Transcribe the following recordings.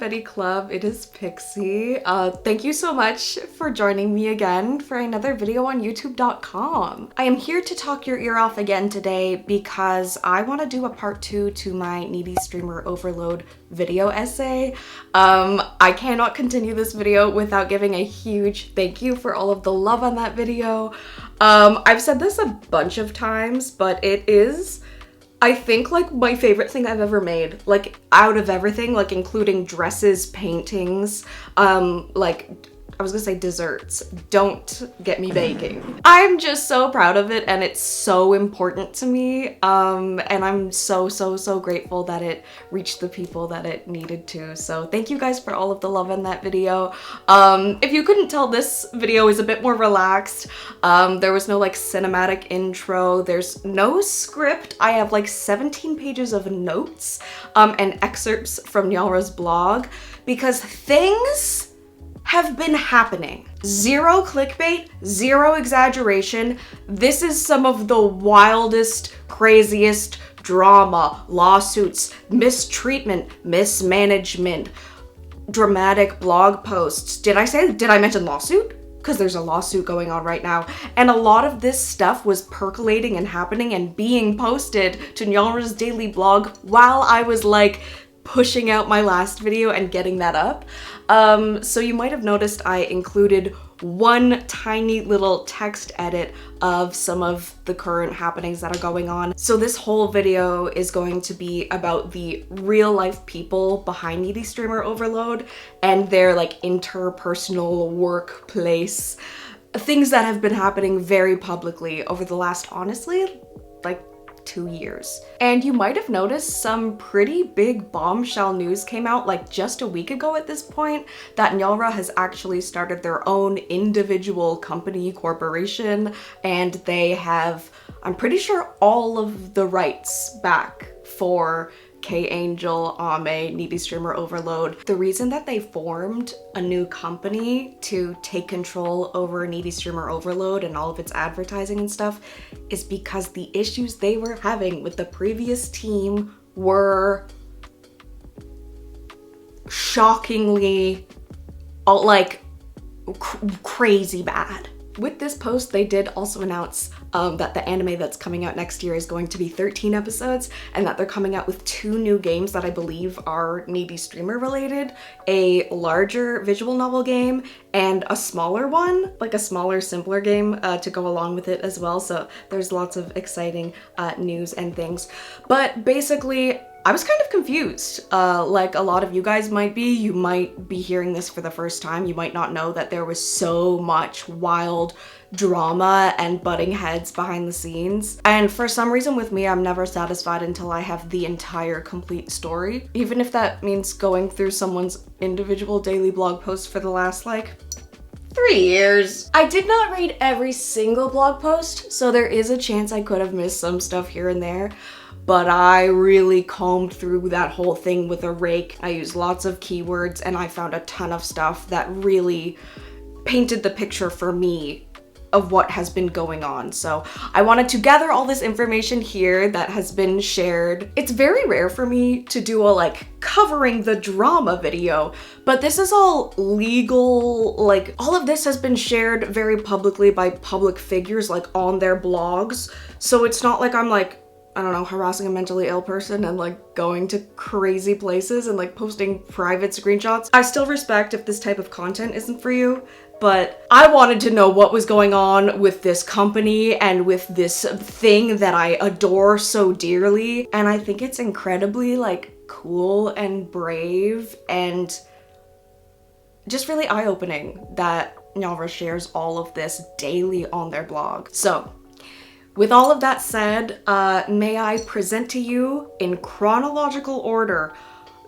Mahou.Club, it is Pixie. Thank you so much for joining me again for another video on youtube.com. I am here to talk your ear off again today because I want to do a part 2 to my Needy Streamer Overload video essay. I cannot continue this video without giving a huge thank you for all of the love on that video. I've said this a bunch of times, but it is, I think, like my favorite thing I've ever made, like out of everything, like including dresses, paintings, like I was gonna say desserts. Don't get me baking. I'm just so proud of it and it's so important to me. And I'm so grateful that it reached the people that it needed to. So thank you guys for all of the love in that video. If you couldn't tell, this video is a bit more relaxed. There was no like cinematic intro. There's no script. I have like 17 pages of notes and excerpts from Neal's blog because things have been happening. Zero clickbait, zero exaggeration. This is some of the wildest, craziest drama, lawsuits, mistreatment, mismanagement, dramatic blog posts. Did I mention lawsuit? Because there's a lawsuit going on right now. And a lot of this stuff was percolating and happening and being posted to Neal's daily blog while I was like pushing out my last video and getting that up. So you might have noticed I included one tiny little text edit of some of the current happenings that are going on. So this whole video is going to be about the real life people behind Needy Streamer Overload and their like interpersonal workplace, things that have been happening very publicly over the last, honestly, like 2 years. And you might have noticed some pretty big bombshell news came out like just a week ago at this point that Neal has actually started their own individual company corporation, and they have, I'm pretty sure, all of the rights back for K-Angel, Ame, Needy Streamer Overload. The reason that they formed a new company to take control over Needy Streamer Overload and all of its advertising and stuff is because the issues they were having with the previous team were shockingly, like, crazy bad. With this post, they did also announce that the anime that's coming out next year is going to be 13 episodes and that they're coming out with 2 new games that I believe are Needy Streamer related, a larger visual novel game and a smaller one, like a smaller, simpler game to go along with it as well. So there's lots of exciting news and things. But basically, I was kind of confused. Like a lot of you guys might be. You might be hearing this for the first time. You might not know that there was so much wild drama and butting heads behind the scenes. And for some reason with me, I'm never satisfied until I have the entire complete story. Even if that means going through someone's individual daily blog post for the last like 3 years. I did not read every single blog post, so there is a chance I could have missed some stuff here and there. But I really combed through that whole thing with a rake. I used lots of keywords and I found a ton of stuff that really painted the picture for me of what has been going on. So I wanted to gather all this information here that has been shared. It's very rare for me to do a like covering the drama video, but this is all legal, like all of this has been shared very publicly by public figures like on their blogs. So it's not like I'm like, I don't know, harassing a mentally ill person and like going to crazy places and like posting private screenshots. I still respect if this type of content isn't for you, but I wanted to know what was going on with this company and with this thing that I adore so dearly. And I think it's incredibly like cool and brave and just really eye-opening that Neal shares all of this daily on their blog. So with all of that said, may I present to you in chronological order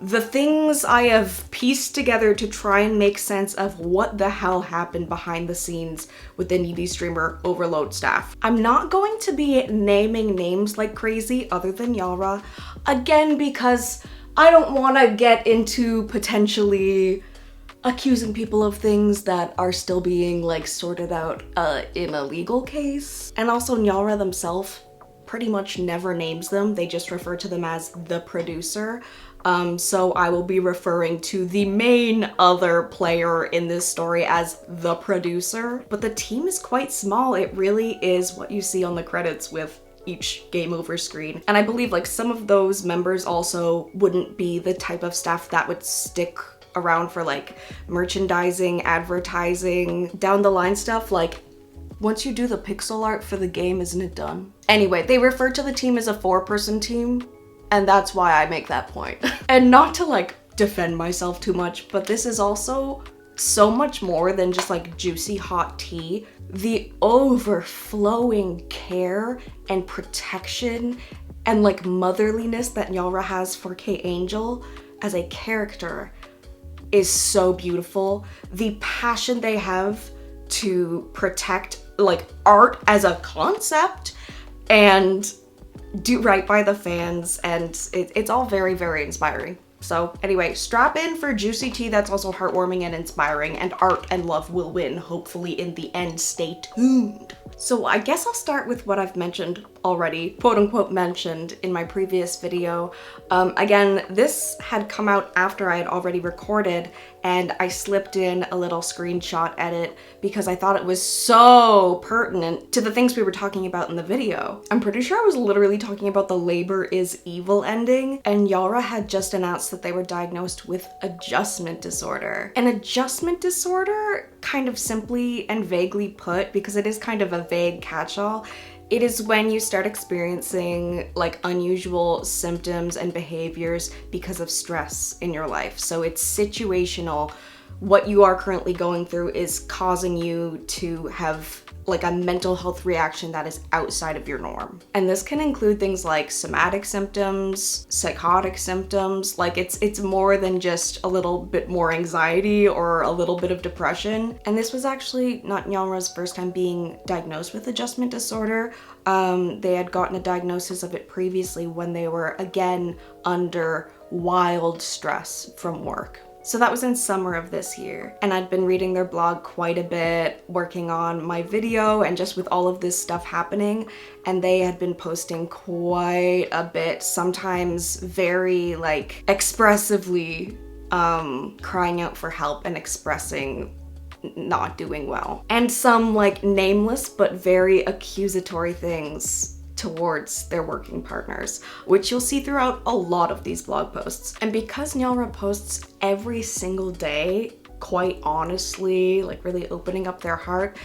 the things I have pieced together to try and make sense of what the hell happened behind the scenes with the Needy Streamer Overload staff. I'm not going to be naming names like crazy other than Neal, again because I don't want to get into potentially accusing people of things that are still being like sorted out in a legal case. And also Neal themselves pretty much never names them. They just refer to them as the producer. So I will be referring to the main other player in this story as the producer. But the team is quite small. It really is what you see on the credits with each game over screen. And I believe like some of those members also wouldn't be the type of staff that would stick around for like merchandising, advertising, down the line stuff. Like once you do the pixel art for the game, isn't it done? Anyway, they refer to the team as a 4-person team, and that's why I make that point. And not to like defend myself too much, but this is also so much more than just like juicy hot tea. The overflowing care and protection and like motherliness that Nyalra has for K-Angel as a character is so beautiful. The passion they have to protect like art as a concept and do right by the fans, and it's all very, very inspiring. So anyway, strap in for juicy tea that's also heartwarming and inspiring, and art and love will win, hopefully in the end. Stay tuned. So I guess I'll start with what I've mentioned already, quote unquote mentioned in my previous video. Again, this had come out after I had already recorded, and I slipped in a little screenshot edit because I thought it was so pertinent to the things we were talking about in the video. I'm pretty sure I was literally talking about the labor is evil ending, and Nyalra had just announced that they were diagnosed with adjustment disorder. An adjustment disorder, kind of simply and vaguely put, because it is kind of a vague catch-all, it is when you start experiencing like unusual symptoms and behaviors because of stress in your life. So it's situational. What you are currently going through is causing you to have like a mental health reaction that is outside of your norm. And this can include things like somatic symptoms, psychotic symptoms. Like it's more than just a little bit more anxiety or a little bit of depression. And this was actually not Nyalra's first time being diagnosed with adjustment disorder. They had gotten a diagnosis of it previously when they were again under wild stress from work. So that was in summer of this year, and I'd been reading their blog quite a bit, working on my video, and just with all of this stuff happening, and they had been posting quite a bit, sometimes very like expressively crying out for help and expressing not doing well. And some like nameless but very accusatory things towards their working partners, which you'll see throughout a lot of these blog posts. And because Nyalra posts every single day, quite honestly, like really opening up their heart,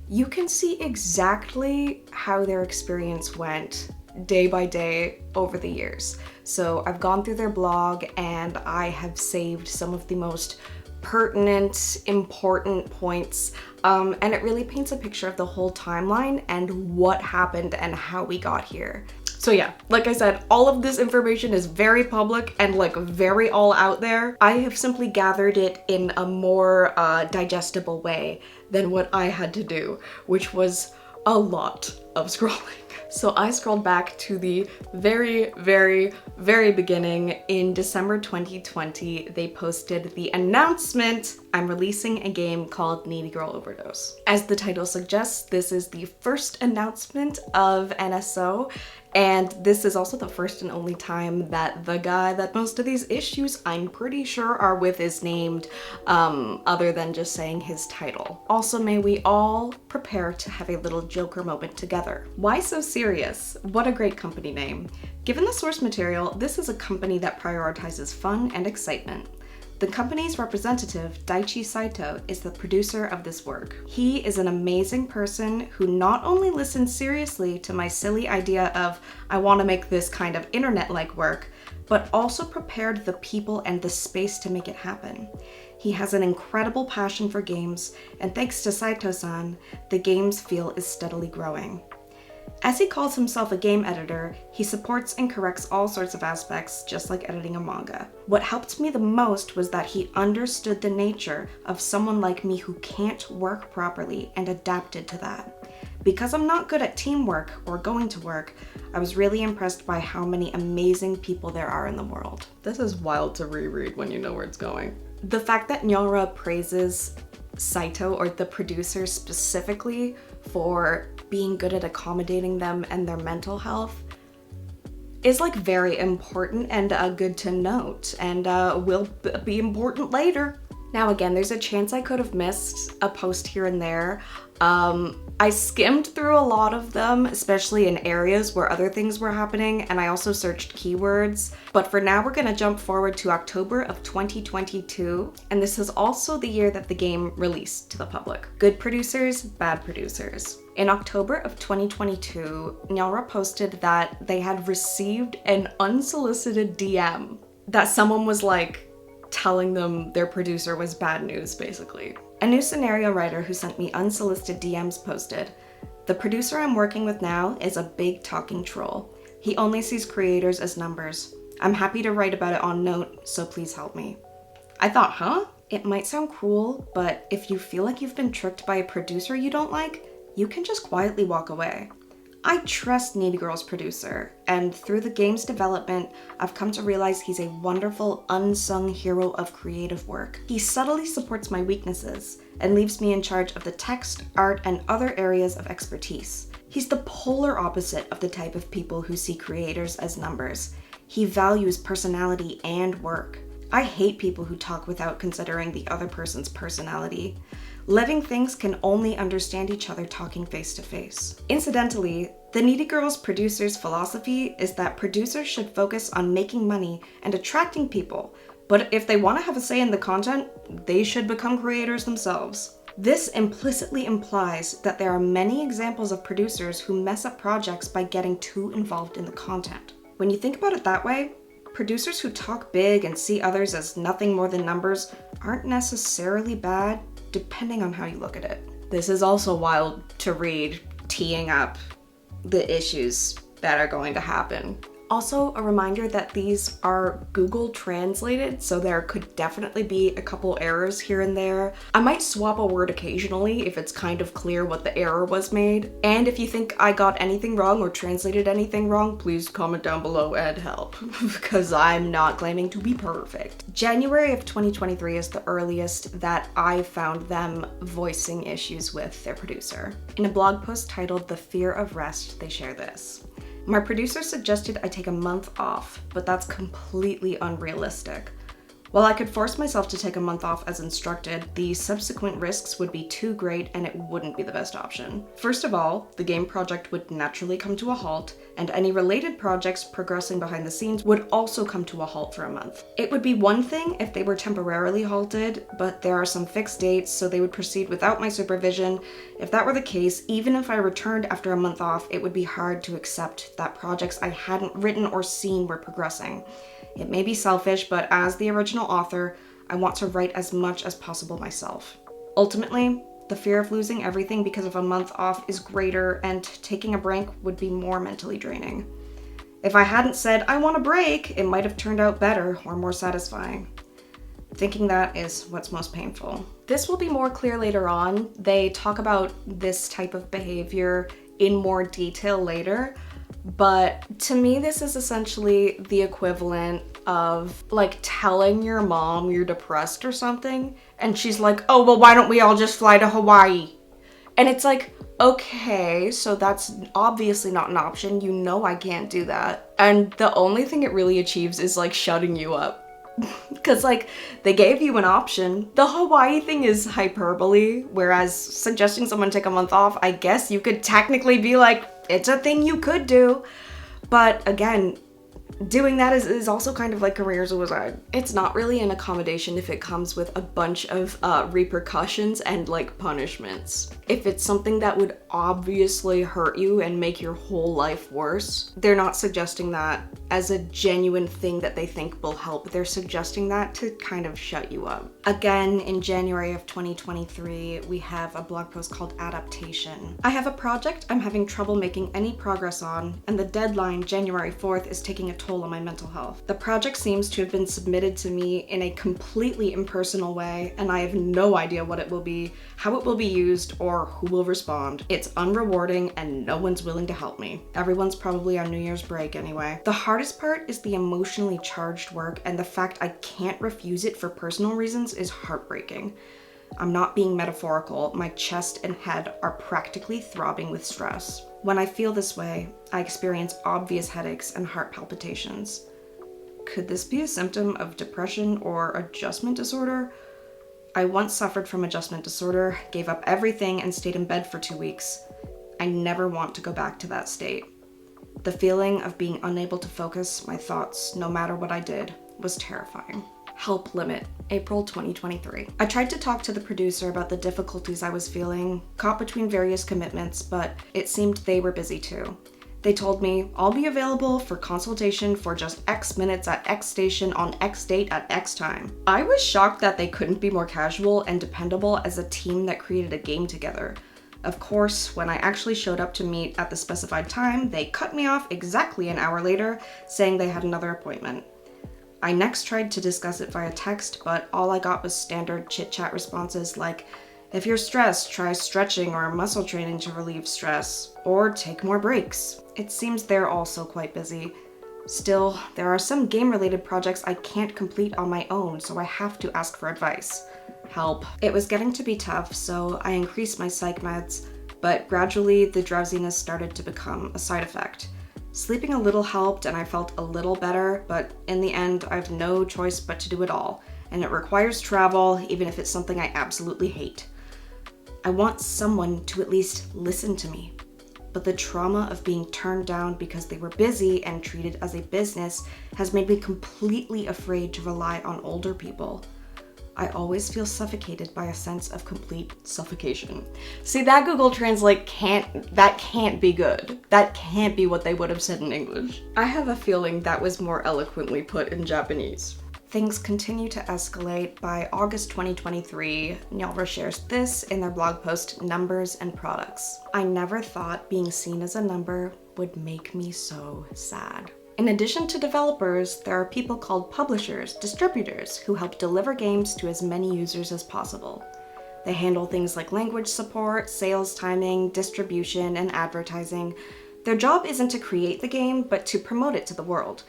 you can see exactly how their experience went day by day over the years. So I've gone through their blog and I have saved some of the most pertinent, important points, and it really paints a picture of the whole timeline and what happened and how we got here. So yeah, like I said, all of this information is very public and like very all out there. I have simply gathered it in a more digestible way than what I had to do, which was a lot of scrolling. So I scrolled back to the very, very, very beginning. In December 2020, they posted the announcement, I'm releasing a game called Needy Girl Overdose. As the title suggests, this is the first announcement of NSO, and this is also the first and only time that the guy that most of these issues, I'm pretty sure, are with is named, other than just saying his title. Also, may we all prepare to have a little Joker moment together. Why so serious? What a great company name. Given the source material, this is a company that prioritizes fun and excitement. The company's representative, Daichi Saito, is the producer of this work. He is an amazing person who not only listened seriously to my silly idea of, I want to make this kind of internet-like work, but also prepared the people and the space to make it happen. He has an incredible passion for games, and thanks to Saito-san, the games feel is steadily growing. As he calls himself a game editor, he supports and corrects all sorts of aspects, just like editing a manga. What helped me the most was that he understood the nature of someone like me who can't work properly and adapted to that. Because I'm not good at teamwork or going to work, I was really impressed by how many amazing people there are in the world. This is wild to reread when you know where it's going. The fact that Nyalra praises Saito, or the producer specifically, for being good at accommodating them and their mental health is like very important and good to note, and will be important later. Now again, there's a chance I could have missed a post here and there. I skimmed through a lot of them, especially in areas where other things were happening, and I also searched keywords. But for now, we're gonna jump forward to October of 2022, and this is also the year that the game released to the public. Good producers, bad producers. In October of 2022, Neal posted that they had received an unsolicited DM, that someone was like telling them their producer was bad news, basically. A new scenario writer who sent me unsolicited DMs posted, "The producer I'm working with now is a big talking troll. He only sees creators as numbers. I'm happy to write about it on Note, so please help me." I thought, huh? It might sound cruel, but if you feel like you've been tricked by a producer you don't like, you can just quietly walk away. I trust Needy Girl's producer, and through the game's development, I've come to realize he's a wonderful, unsung hero of creative work. He subtly supports my weaknesses and leaves me in charge of the text, art, and other areas of expertise. He's the polar opposite of the type of people who see creators as numbers. He values personality and work. I hate people who talk without considering the other person's personality. Living things can only understand each other talking face to face. Incidentally, the Needy Girl's producer's philosophy is that producers should focus on making money and attracting people, but if they want to have a say in the content, they should become creators themselves. This implicitly implies that there are many examples of producers who mess up projects by getting too involved in the content. When you think about it that way, producers who talk big and see others as nothing more than numbers aren't necessarily bad, depending on how you look at it. This is also wild to read, teeing up the issues that are going to happen. Also, a reminder that these are Google translated, so there could definitely be a couple errors here and there. I might swap a word occasionally if it's kind of clear what the error was made. And if you think I got anything wrong or translated anything wrong, please comment down below and help, because I'm not claiming to be perfect. January of 2023 is the earliest that I found them voicing issues with their producer. In a blog post titled "The Fear of Rest," they share this. "My producer suggested I take a month off, but that's completely unrealistic. While I could force myself to take a month off as instructed, the subsequent risks would be too great and it wouldn't be the best option. First of all, the game project would naturally come to a halt, and any related projects progressing behind the scenes would also come to a halt for a month. It would be one thing if they were temporarily halted, but there are some fixed dates, so they would proceed without my supervision. If that were the case, even if I returned after a month off, it would be hard to accept that projects I hadn't written or seen were progressing. It may be selfish, but as the original author, I want to write as much as possible myself. Ultimately, the fear of losing everything because of a month off is greater, and taking a break would be more mentally draining. If I hadn't said I want a break, it might have turned out better or more satisfying. Thinking that is what's most painful." This will be more clear later on. They talk about this type of behavior in more detail later. But to me, this is essentially the equivalent of like telling your mom you're depressed or something, and she's like, "Oh, well, why don't we all just fly to Hawaii?" And it's like, okay, so that's obviously not an option. You know I can't do that. And the only thing it really achieves is like shutting you up. Because like they gave you an option. The Hawaii thing is hyperbole, whereas suggesting someone take a month off, I guess you could technically be like, it's a thing you could do. But again, doing that is also kind of like career suicide. It's not really an accommodation if it comes with a bunch of repercussions and like punishments. If it's something that would obviously hurt you and make your whole life worse, they're not suggesting that as a genuine thing that they think will help. They're suggesting that to kind of shut you up. Again, in January of 2023, we have a blog post called Adaptation. "I have a project I'm having trouble making any progress on, and the deadline, January 4th, is taking a toll on my mental health. The project seems to have been submitted to me in a completely impersonal way, and I have no idea what it will be, how it will be used, or who will respond. It's unrewarding and no one's willing to help me. Everyone's probably on New Year's break anyway. The hardest part is the emotionally charged work, and the fact I can't refuse it for personal reasons is heartbreaking. I'm not being metaphorical, my chest and head are practically throbbing with stress. When I feel this way, I experience obvious headaches and heart palpitations. Could this be a symptom of depression or adjustment disorder? I once suffered from adjustment disorder, gave up everything, and stayed in bed for 2 weeks. I never want to go back to that state. The feeling of being unable to focus my thoughts, no matter what I did, was terrifying. Help limit, April 2023. I tried to talk to the producer about the difficulties I was feeling, caught between various commitments, but it seemed they were busy too. They told me, I'll be available for consultation for just X minutes at X station on X date at X time. I was shocked that they couldn't be more casual and dependable as a team that created a game together. Of course, when I actually showed up to meet at the specified time, they cut me off exactly an hour later, saying they had another appointment. I next tried to discuss it via text, but all I got was standard chit-chat responses like, if you're stressed, try stretching or muscle training to relieve stress, or take more breaks. It seems they're also quite busy. Still, there are some game-related projects I can't complete on my own, so I have to ask for advice. Help. It was getting to be tough, so I increased my psych meds, but gradually the drowsiness started to become a side effect. Sleeping a little helped and I felt a little better, but in the end, I have no choice but to do it all, and it requires travel, even if it's something I absolutely hate. I want someone to at least listen to me, but the trauma of being turned down because they were busy and treated as a business has made me completely afraid to rely on older people. I always feel suffocated by a sense of complete suffocation. See, that Google Translate can't be good. That can't be what they would have said in English. I have a feeling that was more eloquently put in Japanese. Things continue to escalate. By August 2023, Neal shares this in their blog post, Numbers and Products. I never thought being seen as a number would make me so sad. In addition to developers, there are people called publishers, distributors, who help deliver games to as many users as possible. They handle things like language support, sales timing, distribution, and advertising. Their job isn't to create the game, but to promote it to the world.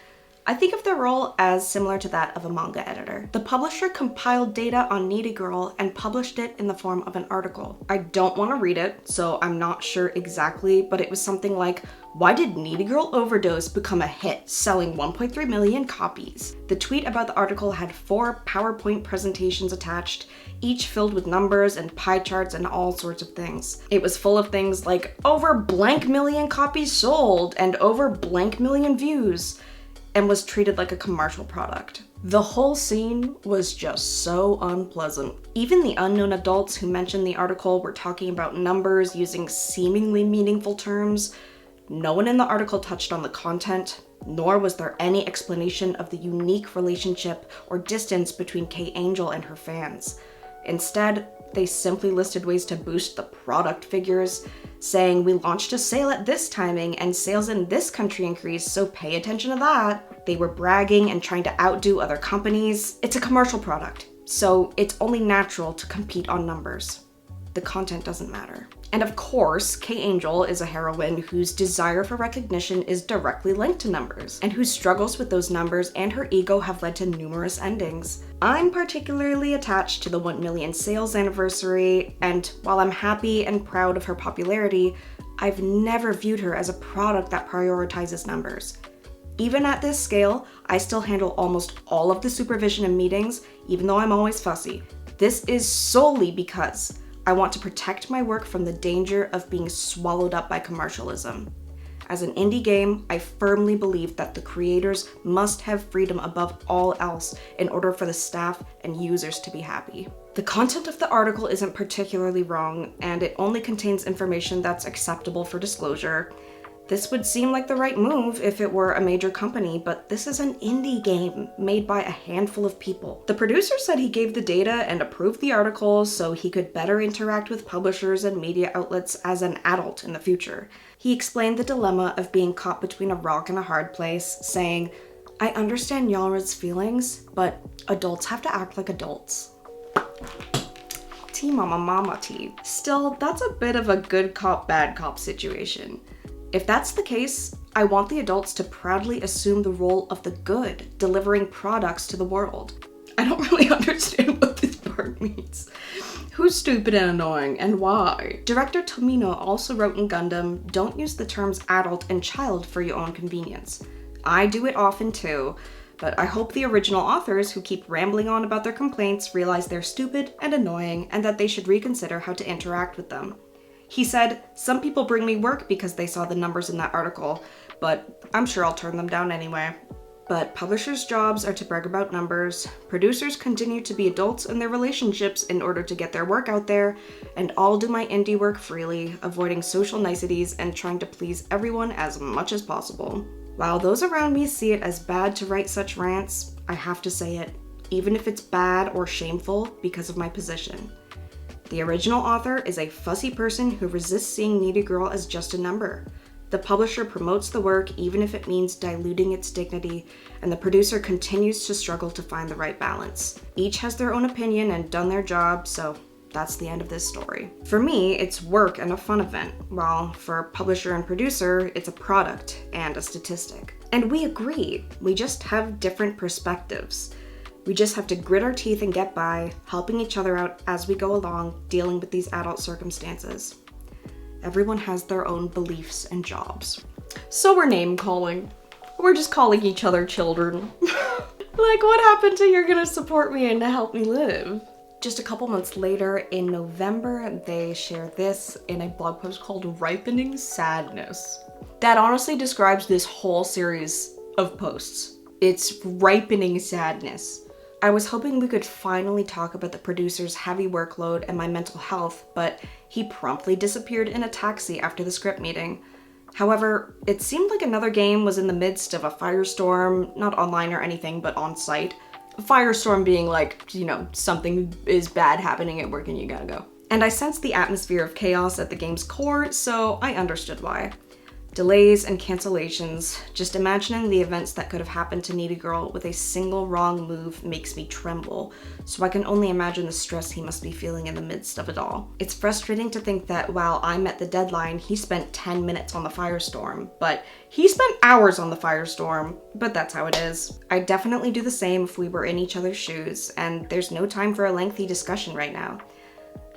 I think of their role as similar to that of a manga editor. The publisher compiled data on Needy Girl and published it in the form of an article. I don't want to read it, so I'm not sure exactly, but it was something like, why did Needy Girl Overdose become a hit, selling 1.3 million copies? The tweet about the article had 4 PowerPoint presentations attached, each filled with numbers and pie charts and all sorts of things. It was full of things like over blank million copies sold and over blank million views, and was treated like a commercial product. The whole scene was just so unpleasant. Even the unknown adults who mentioned the article were talking about numbers using seemingly meaningful terms. No one in the article touched on the content, nor was there any explanation of the unique relationship or distance between K-Angel and her fans. Instead, they simply listed ways to boost the product figures, saying we launched a sale at this timing and sales in this country increased, so pay attention to that. They were bragging and trying to outdo other companies. It's a commercial product, so it's only natural to compete on numbers. The content doesn't matter. And of course, K-Angel is a heroine whose desire for recognition is directly linked to numbers, and whose struggles with those numbers and her ego have led to numerous endings. I'm particularly attached to the 1 million sales anniversary, and while I'm happy and proud of her popularity, I've never viewed her as a product that prioritizes numbers. Even at this scale, I still handle almost all of the supervision and meetings, even though I'm always fussy. This is solely because I want to protect my work from the danger of being swallowed up by commercialism. As an indie game, I firmly believe that the creators must have freedom above all else in order for the staff and users to be happy. The content of the article isn't particularly wrong, and it only contains information that's acceptable for disclosure. This would seem like the right move if it were a major company, but this is an indie game made by a handful of people. The producer said he gave the data and approved the article so he could better interact with publishers and media outlets as an adult in the future. He explained the dilemma of being caught between a rock and a hard place, saying, I understand Yalra's feelings, but adults have to act like adults. Tea mama tea. Still, that's a bit of a good cop, bad cop situation. If that's the case, I want the adults to proudly assume the role of the good, delivering products to the world. I don't really understand what this part means. Who's stupid and annoying, and why? Director Tomino also wrote in Gundam, don't use the terms adult and child for your own convenience. I do it often too, but I hope the original authors who keep rambling on about their complaints realize they're stupid and annoying and that they should reconsider how to interact with them. He said, some people bring me work because they saw the numbers in that article, but I'm sure I'll turn them down anyway. But publishers' jobs are to brag about numbers, producers continue to be adults in their relationships in order to get their work out there, and I'll do my indie work freely, avoiding social niceties and trying to please everyone as much as possible. While those around me see it as bad to write such rants, I have to say it, even if it's bad or shameful because of my position. The original author is a fussy person who resists seeing Needy Girl as just a number. The publisher promotes the work even if it means diluting its dignity, and the producer continues to struggle to find the right balance. Each has their own opinion and done their job, so that's the end of this story. For me, it's work and a fun event, while for publisher and producer, it's a product and a statistic. And we agree, we just have different perspectives. We just have to grit our teeth and get by, helping each other out as we go along, dealing with these adult circumstances. Everyone has their own beliefs and jobs. So we're name calling. We're just calling each other children. Like, what happened to you're gonna support me and help me live? Just a couple months later, in November, they share this in a blog post called Ripening Sadness. That honestly describes this whole series of posts. It's ripening sadness. I was hoping we could finally talk about the producer's heavy workload and my mental health, but he promptly disappeared in a taxi after the script meeting. However, it seemed like another game was in the midst of a firestorm, not online or anything, but on site. A firestorm being like, you know, something is bad happening at work and you gotta go. And I sensed the atmosphere of chaos at the game's core, so I understood why. Delays and cancellations, just imagining the events that could have happened to Needy Girl with a single wrong move makes me tremble, so I can only imagine the stress he must be feeling in the midst of it all. It's frustrating to think that while I met the deadline, he spent 10 minutes on the firestorm, but he spent hours on the firestorm, but that's how it is. I'd definitely do the same if we were in each other's shoes, and there's no time for a lengthy discussion right now.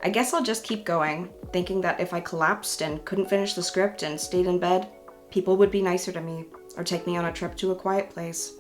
I guess I'll just keep going, thinking that if I collapsed and couldn't finish the script and stayed in bed, people would be nicer to me, or take me on a trip to a quiet place.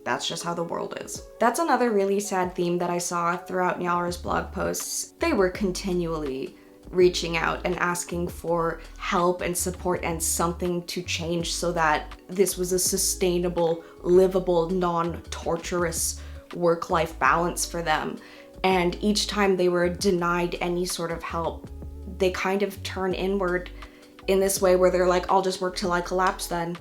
That's just how the world is. That's another really sad theme that I saw throughout Nyalra's blog posts. They were continually reaching out and asking for help and support and something to change so that this was a sustainable, livable, non-torturous work-life balance for them. And each time they were denied any sort of help, they kind of turn inward in this way where they're like, I'll just work till I collapse then.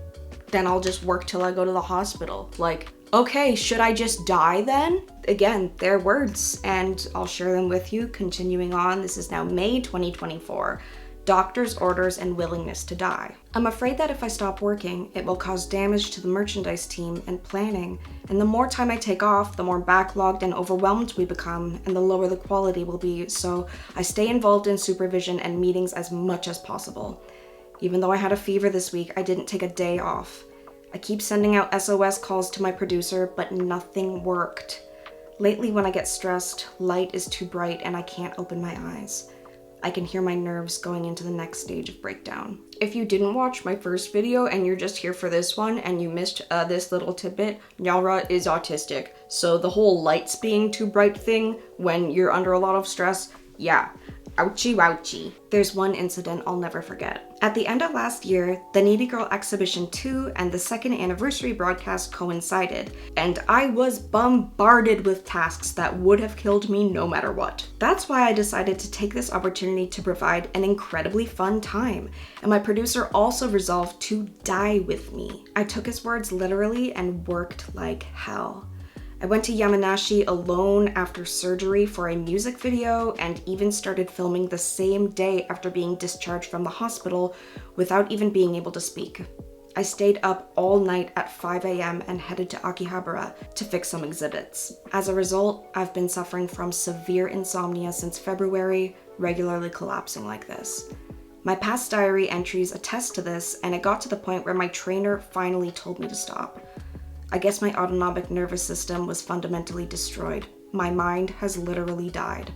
Then I'll just work till I go to the hospital. Like, okay, should I just die then? Again, their words, and I'll share them with you. Continuing on, this is now May 2024. Doctor's orders and willingness to die. I'm afraid that if I stop working, it will cause damage to the merchandise team and planning, and the more time I take off, the more backlogged and overwhelmed we become, and the lower the quality will be, so I stay involved in supervision and meetings as much as possible. Even though I had a fever this week, I didn't take a day off. I keep sending out SOS calls to my producer, but nothing worked. Lately, when I get stressed, light is too bright and I can't open my eyes. I can hear my nerves going into the next stage of breakdown. If you didn't watch my first video and you're just here for this one and you missed this little tidbit, Nyalra is autistic. So the whole lights being too bright thing when you're under a lot of stress, yeah. Ouchie wouchie. There's one incident I'll never forget. At the end of last year, the Needy Girl Exhibition 2 and the second anniversary broadcast coincided, and I was bombarded with tasks that would have killed me no matter what. That's why I decided to take this opportunity to provide an incredibly fun time, and my producer also resolved to die with me. I took his words literally and worked like hell. I went to Yamanashi alone after surgery for a music video and even started filming the same day after being discharged from the hospital without even being able to speak. I stayed up all night at 5 a.m. and headed to Akihabara to fix some exhibits. As a result, I've been suffering from severe insomnia since February, regularly collapsing like this. My past diary entries attest to this, and it got to the point where my trainer finally told me to stop. I guess my autonomic nervous system was fundamentally destroyed. My mind has literally died.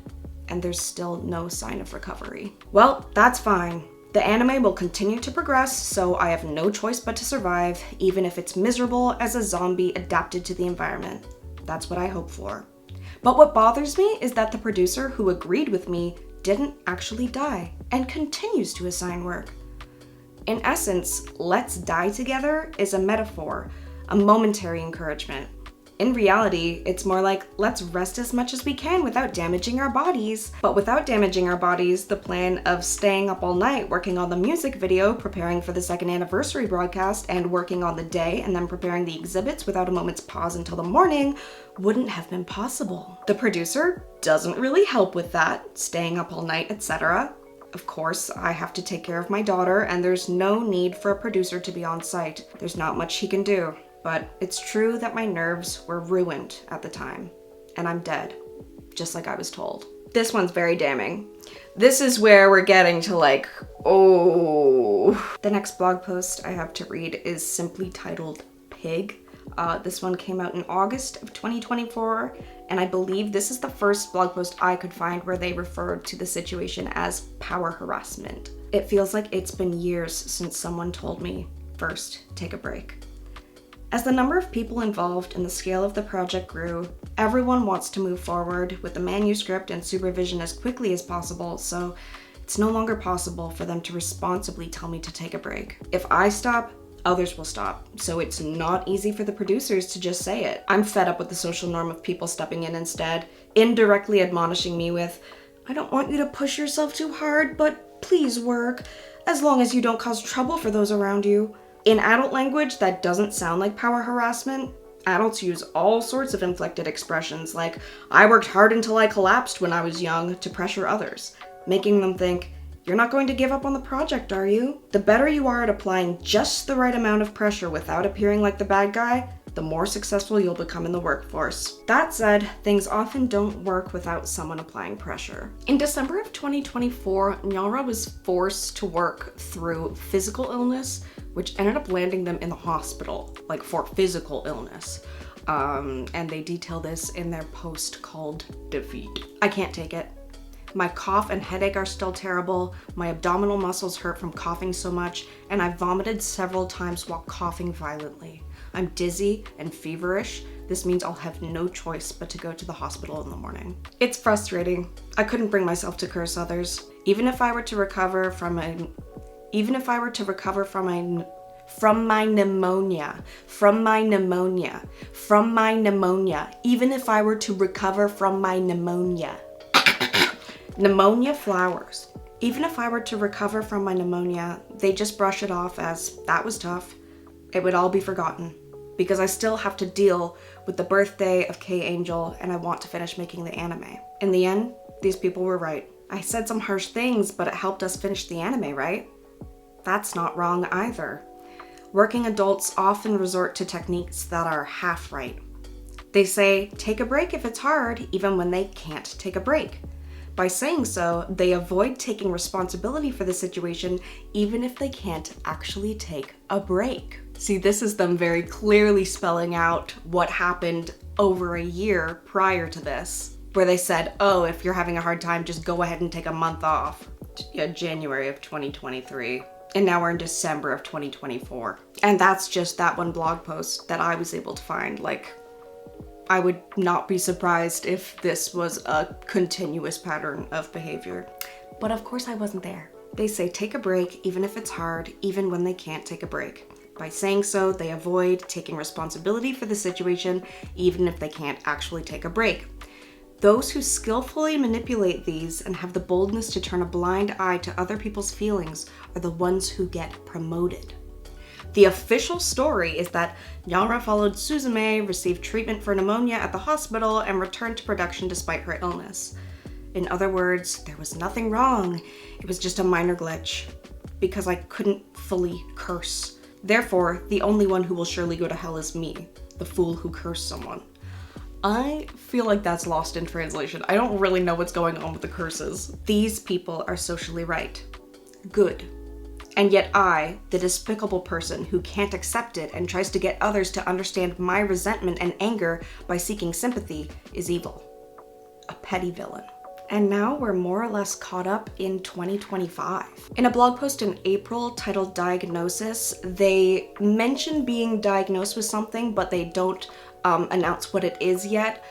and there's still no sign of recovery. Well, that's fine. The anime will continue to progress, so I have no choice but to survive, even if it's miserable as a zombie adapted to the environment. That's what I hope for. But what bothers me is that the producer who agreed with me didn't actually die and continues to assign work. In essence, let's die together is a metaphor, a momentary encouragement. In reality, it's more like, let's rest as much as we can without damaging our bodies. But without damaging our bodies, the plan of staying up all night working on the music video, preparing for the 2nd anniversary broadcast, and working on the day and then preparing the exhibits without a moment's pause until the morning wouldn't have been possible. The producer doesn't really help with that, staying up all night, etc. Of course, I have to take care of my daughter, and there's no need for a producer to be on site. There's not much he can do. But it's true that my nerves were ruined at the time, and I'm dead, just like I was told. This one's very damning. This is where we're getting to like, oh. The next blog post I have to read is simply titled Pig. This one came out in August of 2024, and I believe this is the first blog post I could find where they referred to the situation as power harassment. It feels like it's been years since someone told me, first, take a break. As the number of people involved and the scale of the project grew, everyone wants to move forward with the manuscript and supervision as quickly as possible, so it's no longer possible for them to responsibly tell me to take a break. If I stop, others will stop, so it's not easy for the producers to just say it. I'm fed up with the social norm of people stepping in instead, indirectly admonishing me with, I don't want you to push yourself too hard, but please work, as long as you don't cause trouble for those around you. In adult language, that doesn't sound like power harassment. Adults use all sorts of inflected expressions like, I worked hard until I collapsed when I was young, to pressure others, making them think, you're not going to give up on the project, are you? The better you are at applying just the right amount of pressure without appearing like the bad guy, the more successful you'll become in the workforce. That said, things often don't work without someone applying pressure. In December of 2024, Nyara was forced to work through physical illness, which ended up landing them in the hospital, like for physical illness. And they detail this in their post called Defeat. I can't take it. My cough and headache are still terrible, my abdominal muscles hurt from coughing so much, and I vomited several times while coughing violently. I'm dizzy and feverish. This means I'll have no choice but to go to the hospital in the morning. It's frustrating. I couldn't bring myself to curse others. Even if I were to recover from my pneumonia, Pneumonia flowers. Even if I were to recover from my pneumonia, they just brush it off as, that was tough. It would all be forgotten. Because I still have to deal with the birthday of K-Angel, and I want to finish making the anime. In the end, these people were right. I said some harsh things, but it helped us finish the anime, right? That's not wrong either. Working adults often resort to techniques that are half right. They say, take a break if it's hard, even when they can't take a break. By saying so, they avoid taking responsibility for the situation, even if they can't actually take a break. See, this is them very clearly spelling out what happened over a year prior to this, where they said, oh, if you're having a hard time, just go ahead and take a month off. Yeah, January of 2023. And now we're in December of 2024. And that's just that one blog post that I was able to find. Like, I would not be surprised if this was a continuous pattern of behavior. But of course I wasn't there. They say take a break even if it's hard, even when they can't take a break. By saying so, they avoid taking responsibility for the situation, even if they can't actually take a break. Those who skillfully manipulate these and have the boldness to turn a blind eye to other people's feelings are the ones who get promoted. The official story is that Nyara followed Suzume, received treatment for pneumonia at the hospital, and returned to production despite her illness. In other words, there was nothing wrong. It was just a minor glitch. Because I couldn't fully curse. Therefore, the only one who will surely go to hell is me, the fool who cursed someone. I feel like that's lost in translation. I don't really know what's going on with the curses. These people are socially right. Good. And yet I, the despicable person who can't accept it and tries to get others to understand my resentment and anger by seeking sympathy, is evil. A petty villain. And now we're more or less caught up in 2025. In a blog post in April titled Diagnosis, they mention being diagnosed with something, but they don't announce what it is yet.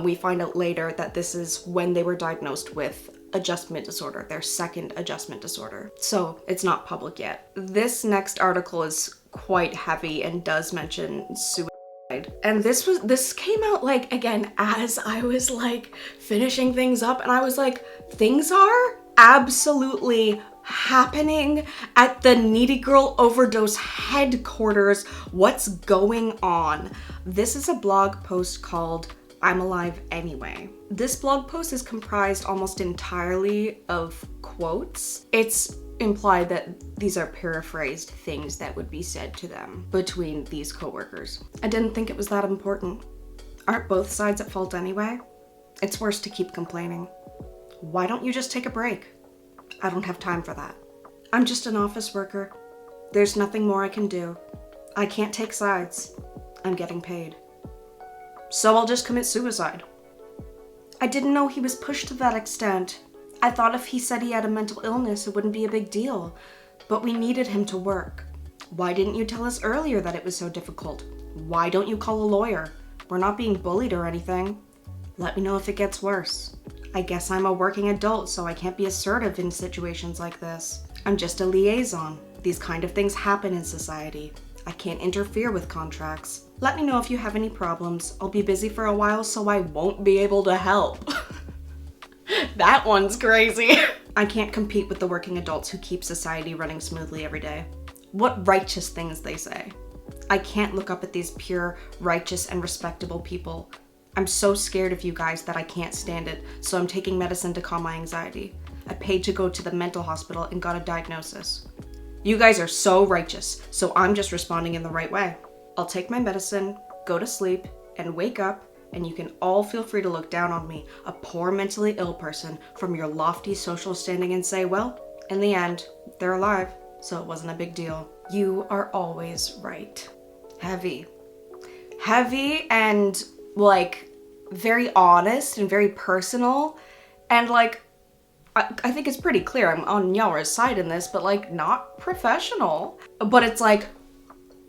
We find out later that this is when they were diagnosed with adjustment disorder, their second adjustment disorder. So it's not public yet. This next article is quite heavy and does mention suicide. And this came out, like, again, as I was like finishing things up, and I was like, things are absolutely happening at the Needy Girl Overdose headquarters. What's going on? This is a blog post called I'm Alive Anyway. This blog post is comprised almost entirely of quotes. It's implied that these are paraphrased things that would be said to them between these coworkers. I didn't think it was that important. Aren't both sides at fault anyway? It's worse to keep complaining. Why don't you just take a break? I don't have time for that. I'm just an office worker. There's nothing more I can do. I can't take sides. I'm getting paid. So I'll just commit suicide. I didn't know he was pushed to that extent. I thought if he said he had a mental illness, it wouldn't be a big deal. But we needed him to work. Why didn't you tell us earlier that it was so difficult? Why don't you call a lawyer? We're not being bullied or anything. Let me know if it gets worse. I guess I'm a working adult, so I can't be assertive in situations like this. I'm just a liaison. These kind of things happen in society. I can't interfere with contracts. Let me know if you have any problems. I'll be busy for a while, so I won't be able to help. That one's crazy. I can't compete with the working adults who keep society running smoothly every day. What righteous things they say. I can't look up at these pure, righteous, and respectable people. I'm so scared of you guys that I can't stand it, so I'm taking medicine to calm my anxiety. I paid to go to the mental hospital and got a diagnosis. You guys are so righteous, so I'm just responding in the right way. I'll take my medicine, go to sleep, and wake up, and you can all feel free to look down on me, a poor mentally ill person, from your lofty social standing and say, well, in the end, they're alive, so it wasn't a big deal. You are always right. Heavy. Heavy and, like, very honest and very personal, and, like, I think it's pretty clear I'm on Nyaura's side in this, but, like, not professional. But it's like,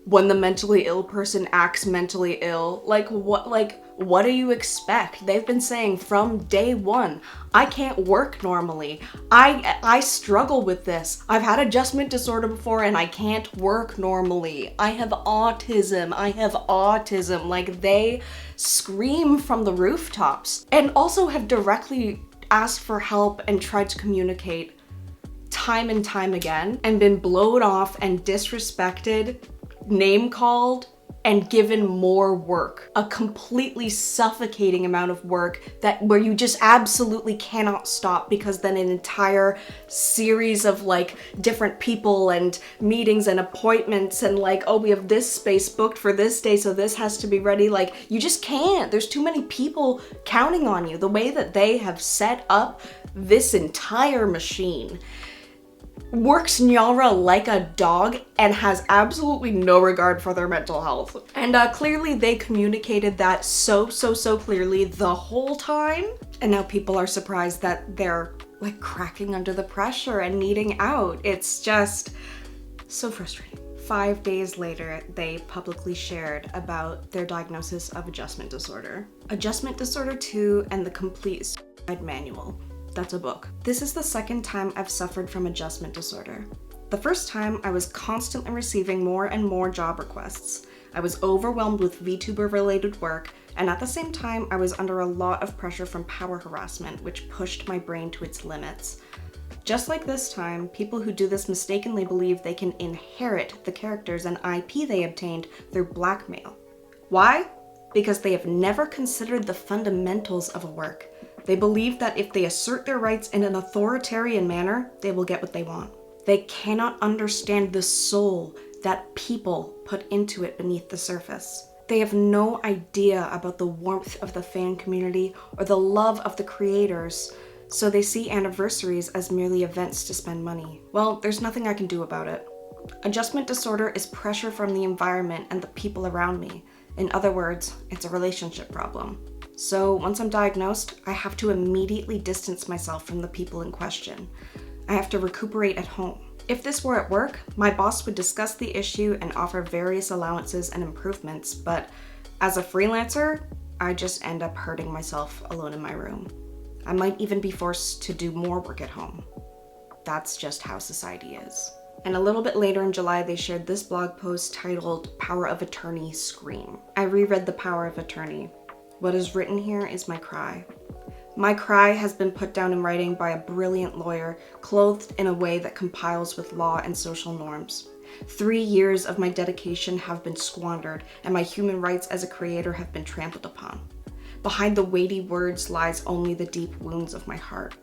when the mentally ill person acts mentally ill, what do you expect? They've been saying from day one, I can't work normally. I struggle with this. I've had adjustment disorder before and I can't work normally. I have autism. Like, they scream from the rooftops, and also have directly asked for help and tried to communicate time and time again, and been blown off and disrespected, name called, and given more work. A completely suffocating amount of work where you just absolutely cannot stop, because then an entire series of, like, different people and meetings and appointments and, like, oh, we have this space booked for this day, so this has to be ready. Like, you just can't. There's too many people counting on you. The way that they have set up this entire machine works Nyaura like a dog and has absolutely no regard for their mental health. And clearly they communicated that so clearly the whole time. And now people are surprised that they're, like, cracking under the pressure and needing out. It's just so frustrating. 5 days later, they publicly shared about their diagnosis of adjustment disorder. Adjustment Disorder 2 and the Complete Suicide Manual. That's a book. This is the second time I've suffered from adjustment disorder. The first time, I was constantly receiving more and more job requests. I was overwhelmed with VTuber-related work, and at the same time, I was under a lot of pressure from power harassment, which pushed my brain to its limits. Just like this time, people who do this mistakenly believe they can inherit the characters and IP they obtained through blackmail. Why? Because they have never considered the fundamentals of a work. They believe that if they assert their rights in an authoritarian manner, they will get what they want. They cannot understand the soul that people put into it beneath the surface. They have no idea about the warmth of the fan community or the love of the creators, so they see anniversaries as merely events to spend money. Well, there's nothing I can do about it. Adjustment disorder is pressure from the environment and the people around me. In other words, it's a relationship problem. So once I'm diagnosed, I have to immediately distance myself from the people in question. I have to recuperate at home. If this were at work, my boss would discuss the issue and offer various allowances and improvements, but as a freelancer, I just end up hurting myself alone in my room. I might even be forced to do more work at home. That's just how society is. And a little bit later in July, they shared this blog post titled Power of Attorney Scream. I reread the Power of Attorney. What is written here is my cry. My cry has been put down in writing by a brilliant lawyer, clothed in a way that compiles with law and social norms. 3 years of my dedication have been squandered, and my human rights as a creator have been trampled upon. Behind the weighty words lies only the deep wounds of my heart.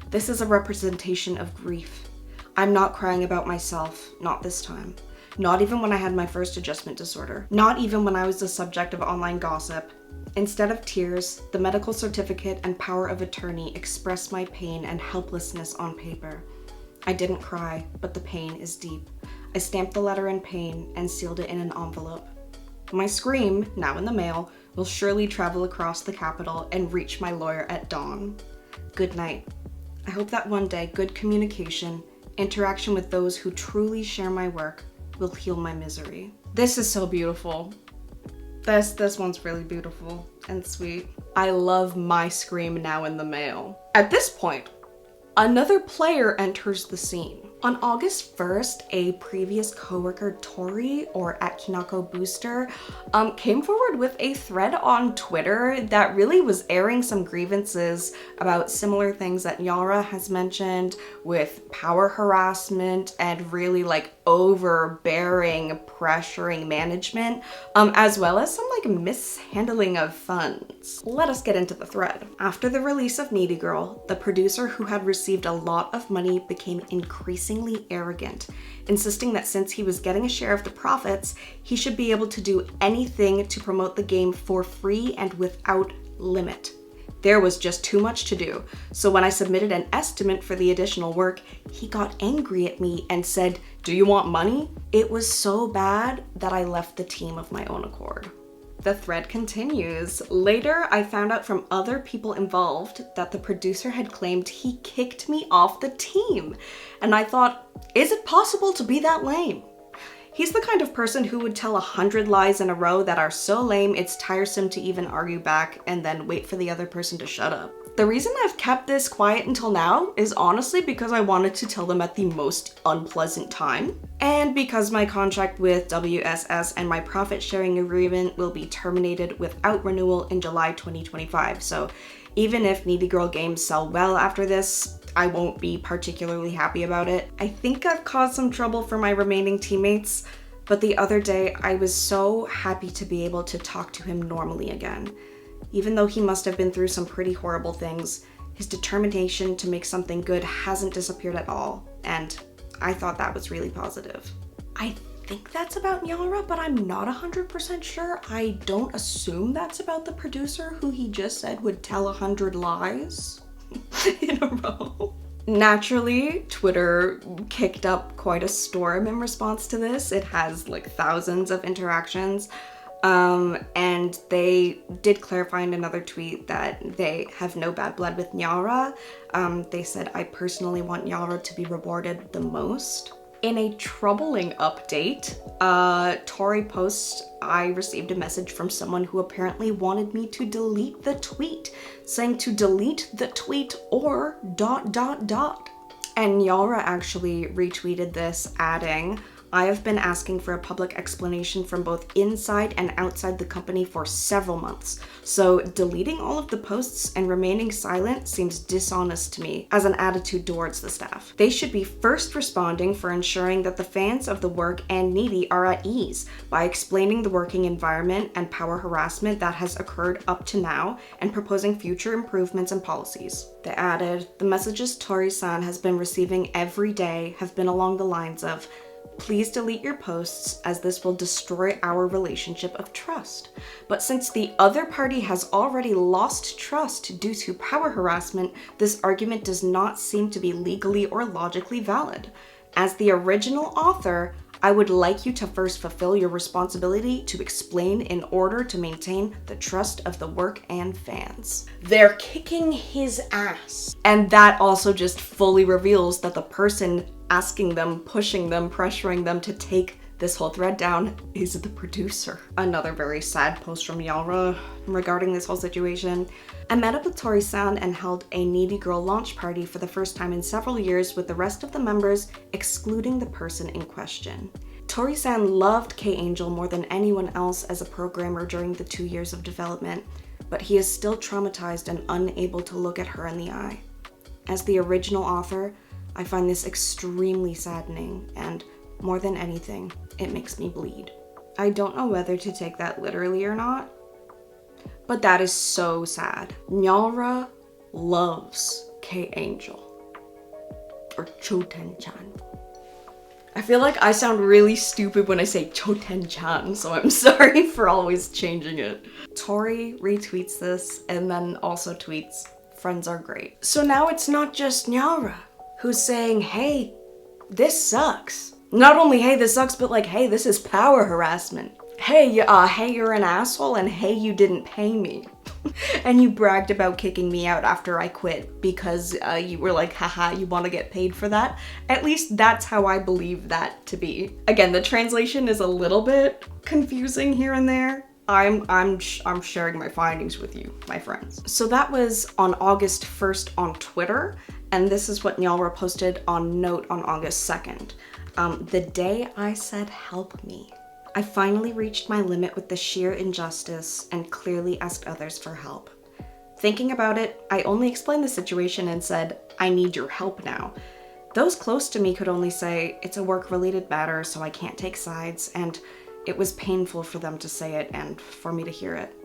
This is a representation of grief. I'm not crying about myself, not this time. Not even when I had my first adjustment disorder. Not even when I was the subject of online gossip. Instead of tears, the medical certificate and power of attorney express my pain and helplessness on paper. I didn't cry, but the pain is deep. I stamped the letter in pain and sealed it in an envelope. My scream, now in the mail, will surely travel across the Capitol and reach my lawyer at dawn. Good night. I hope that one day good communication, interaction with those who truly share my work, will heal my misery. This is so beautiful. This one's really beautiful and sweet. I love my scream now in the mail. At this point, another player enters the scene. On August 1st, a previous coworker, Tori, or at Kinako Booster, came forward with a thread on Twitter that really was airing some grievances about similar things that Nyara has mentioned with power harassment and really like overbearing, pressuring management, as well as some like mishandling of funds. Let us get into the thread. After the release of Needy Girl, the producer who had received a lot of money became increasingly arrogant, insisting that since he was getting a share of the profits, he should be able to do anything to promote the game for free and without limit. There was just too much to do, so when I submitted an estimate for the additional work, he got angry at me and said, "Do you want money?" It was so bad that I left the team of my own accord. The thread continues. Later, I found out from other people involved that the producer had claimed he kicked me off the team. And I thought, is it possible to be that lame? He's the kind of person who would tell 100 lies in a row that are so lame it's tiresome to even argue back and then wait for the other person to shut up. The reason I've kept this quiet until now is honestly because I wanted to tell them at the most unpleasant time, and because my contract with WSS and my profit sharing agreement will be terminated without renewal in July 2025. So even if Needy Girl games sell well after this, I won't be particularly happy about it. I think I've caused some trouble for my remaining teammates, but the other day I was so happy to be able to talk to him normally again. Even though he must have been through some pretty horrible things, his determination to make something good hasn't disappeared at all, and I thought that was really positive. I think that's about Nyara, but I'm not 100% sure. I don't assume that's about the producer who he just said would tell 100 lies in a row. Naturally, Twitter kicked up quite a storm in response to this. It has like thousands of interactions. And they did clarify in another tweet that they have no bad blood with Nyara. They said, "I personally want Nyara to be rewarded the most." In a troubling update, Tori posts, I received a message from someone who apparently wanted me to delete the tweet, saying to delete the tweet or ... And Nyara actually retweeted this, adding, "I have been asking for a public explanation from both inside and outside the company for several months, so deleting all of the posts and remaining silent seems dishonest to me as an attitude towards the staff. They should be first responding for ensuring that the fans of the work and Needy are at ease by explaining the working environment and power harassment that has occurred up to now and proposing future improvements and policies." They added, "The messages Tori-san has been receiving every day have been along the lines of, please delete your posts as this will destroy our relationship of trust. But since the other party has already lost trust due to power harassment, this argument does not seem to be legally or logically valid. As the original author, I would like you to first fulfill your responsibility to explain in order to maintain the trust of the work and fans. They're kicking his ass. And that also just fully reveals that the person asking them, pushing them, pressuring them to take this whole thread down is the producer. Another very sad post from Yara regarding this whole situation. I met up with Tori-san and held a Needy Girl launch party for the first time in several years with the rest of the members, excluding the person in question. Tori-san loved K-Angel more than anyone else as a programmer during the 2 years of development, but he is still traumatized and unable to look at her in the eye. As the original author, I find this extremely saddening, and more than anything, it makes me bleed. I don't know whether to take that literally or not, but that is so sad. Nyalra loves K-Angel. Or Choten-chan. I feel like I sound really stupid when I say Choten-chan, so I'm sorry for always changing it. Tori retweets this and then also tweets, "Friends are great." So now it's not just Nyalra who's saying, hey, this sucks. Not only, hey, this sucks, but like, hey, this is power harassment. Hey, you're an asshole, and hey, you didn't pay me. And you bragged about kicking me out after I quit because you were like, haha, you want to get paid for that? At least that's how I believe that to be. Again, the translation is a little bit confusing here and there. I'm sharing my findings with you, my friends. So that was on August 1st on Twitter, and this is what Nyalra posted on Note on August 2nd. The day I said help me. I finally reached my limit with the sheer injustice and clearly asked others for help. Thinking about it, I only explained the situation and said, I need your help now. Those close to me could only say, it's a work-related matter, so I can't take sides, and it was painful for them to say it and for me to hear it.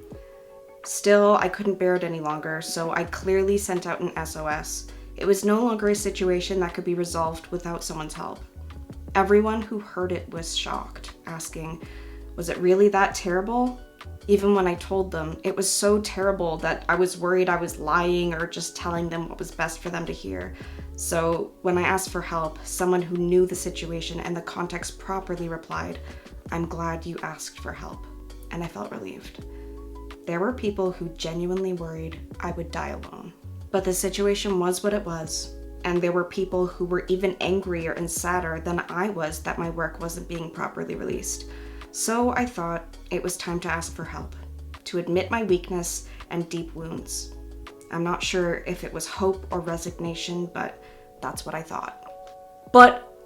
Still, I couldn't bear it any longer, so I clearly sent out an SOS. It was no longer a situation that could be resolved without someone's help. Everyone who heard it was shocked, asking, was it really that terrible? Even when I told them, it was so terrible that I was worried I was lying or just telling them what was best for them to hear. So when I asked for help, someone who knew the situation and the context properly replied, I'm glad you asked for help. And I felt relieved. There were people who genuinely worried I would die alone. But the situation was what it was. And there were people who were even angrier and sadder than I was that my work wasn't being properly released. So I thought it was time to ask for help, to admit my weakness and deep wounds. I'm not sure if it was hope or resignation, but that's what I thought. But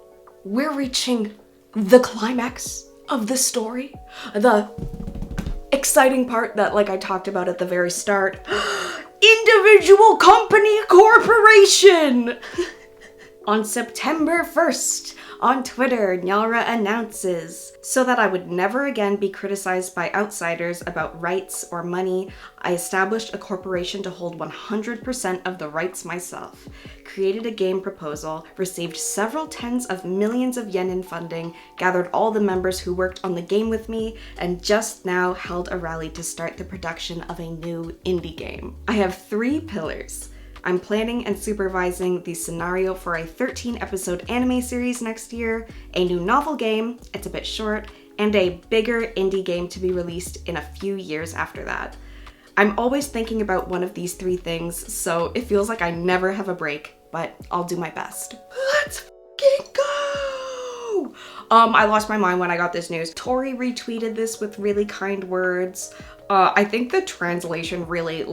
we're reaching the climax of the story, the exciting part that, like I talked about at the very start, individual company corporation! On September 1st, on Twitter, Nyalra announces, so that I would never again be criticized by outsiders about rights or money, I established a corporation to hold 100% of the rights myself, created a game proposal, received several tens of millions of yen in funding, gathered all the members who worked on the game with me, and just now held a rally to start the production of a new indie game. I have 3 pillars. I'm planning and supervising the scenario for a 13-episode anime series next year, a new novel game, it's a bit short, and a bigger indie game to be released in a few years after that. I'm always thinking about one of these 3 things, so it feels like I never have a break, but I'll do my best. Let's fucking go! I lost my mind when I got this news. Tori retweeted this with really kind words. I think the translation really,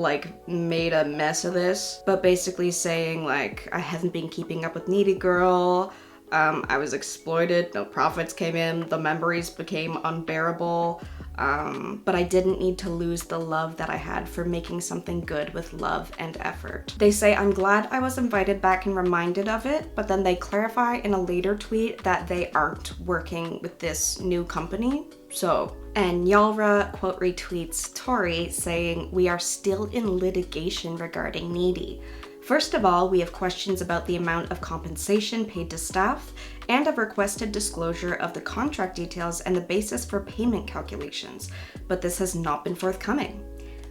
made a mess of this, but basically saying, I haven't been keeping up with Needy Girl, I was exploited, no profits came in, the memories became unbearable, but I didn't need to lose the love that I had for making something good with love and effort. They say, I'm glad I was invited back and reminded of it, but then they clarify in a later tweet that they aren't working with this new company, so. And Nyalra quote retweets Tori saying, we are still in litigation regarding Needy. First of all, we have questions about the amount of compensation paid to staff and have requested disclosure of the contract details and the basis for payment calculations, but this has not been forthcoming.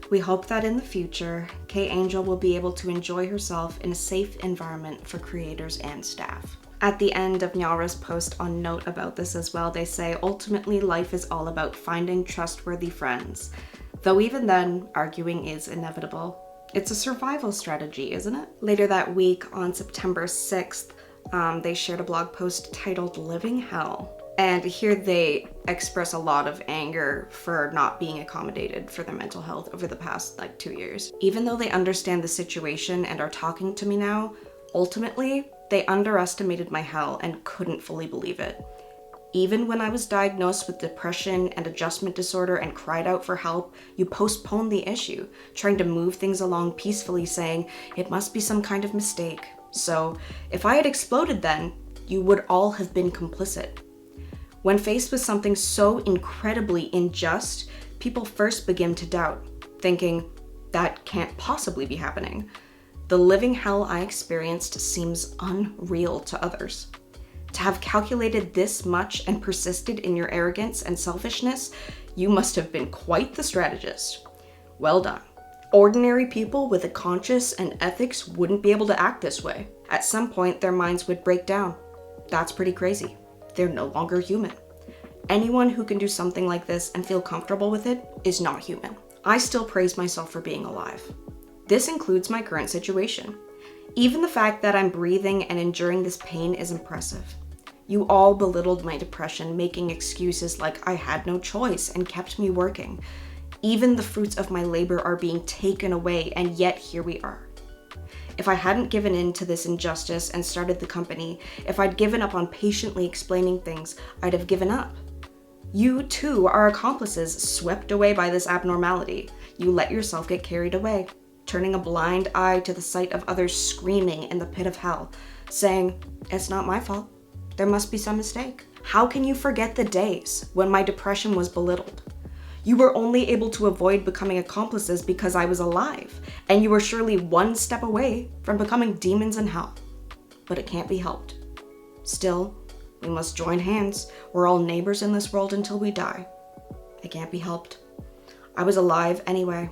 We hope that in the future, K-Angel will be able to enjoy herself in a safe environment for creators and staff. At the end of Nyara's post on Note about this as well, they say, ultimately life is all about finding trustworthy friends. Though even then, arguing is inevitable. It's a survival strategy, isn't it? Later that week, on September 6th, they shared a blog post titled Living Hell. And here they express a lot of anger for not being accommodated for their mental health over the past 2 years. Even though they understand the situation and are talking to me now, ultimately, they underestimated my hell and couldn't fully believe it. Even when I was diagnosed with depression and adjustment disorder and cried out for help, you postponed the issue, trying to move things along peacefully, saying it must be some kind of mistake. So, if I had exploded then, you would all have been complicit. When faced with something so incredibly unjust, people first begin to doubt, thinking, that can't possibly be happening. The living hell I experienced seems unreal to others. To have calculated this much and persisted in your arrogance and selfishness, you must have been quite the strategist. Well done. Ordinary people with a conscience and ethics wouldn't be able to act this way. At some point, their minds would break down. That's pretty crazy. They're no longer human. Anyone who can do something like this and feel comfortable with it is not human. I still praise myself for being alive. This includes my current situation. Even the fact that I'm breathing and enduring this pain is impressive. You all belittled my depression, making excuses like I had no choice and kept me working. Even the fruits of my labor are being taken away, and yet here we are. If I hadn't given in to this injustice and started the company, if I'd given up on patiently explaining things, I'd have given up. You too are accomplices swept away by this abnormality. You let yourself get carried away, turning a blind eye to the sight of others screaming in the pit of hell, saying, it's not my fault. There must be some mistake. How can you forget the days when my depression was belittled? You were only able to avoid becoming accomplices because I was alive, and you were surely one step away from becoming demons in hell. But it can't be helped. Still, we must join hands. We're all neighbors in this world until we die. It can't be helped. I was alive anyway.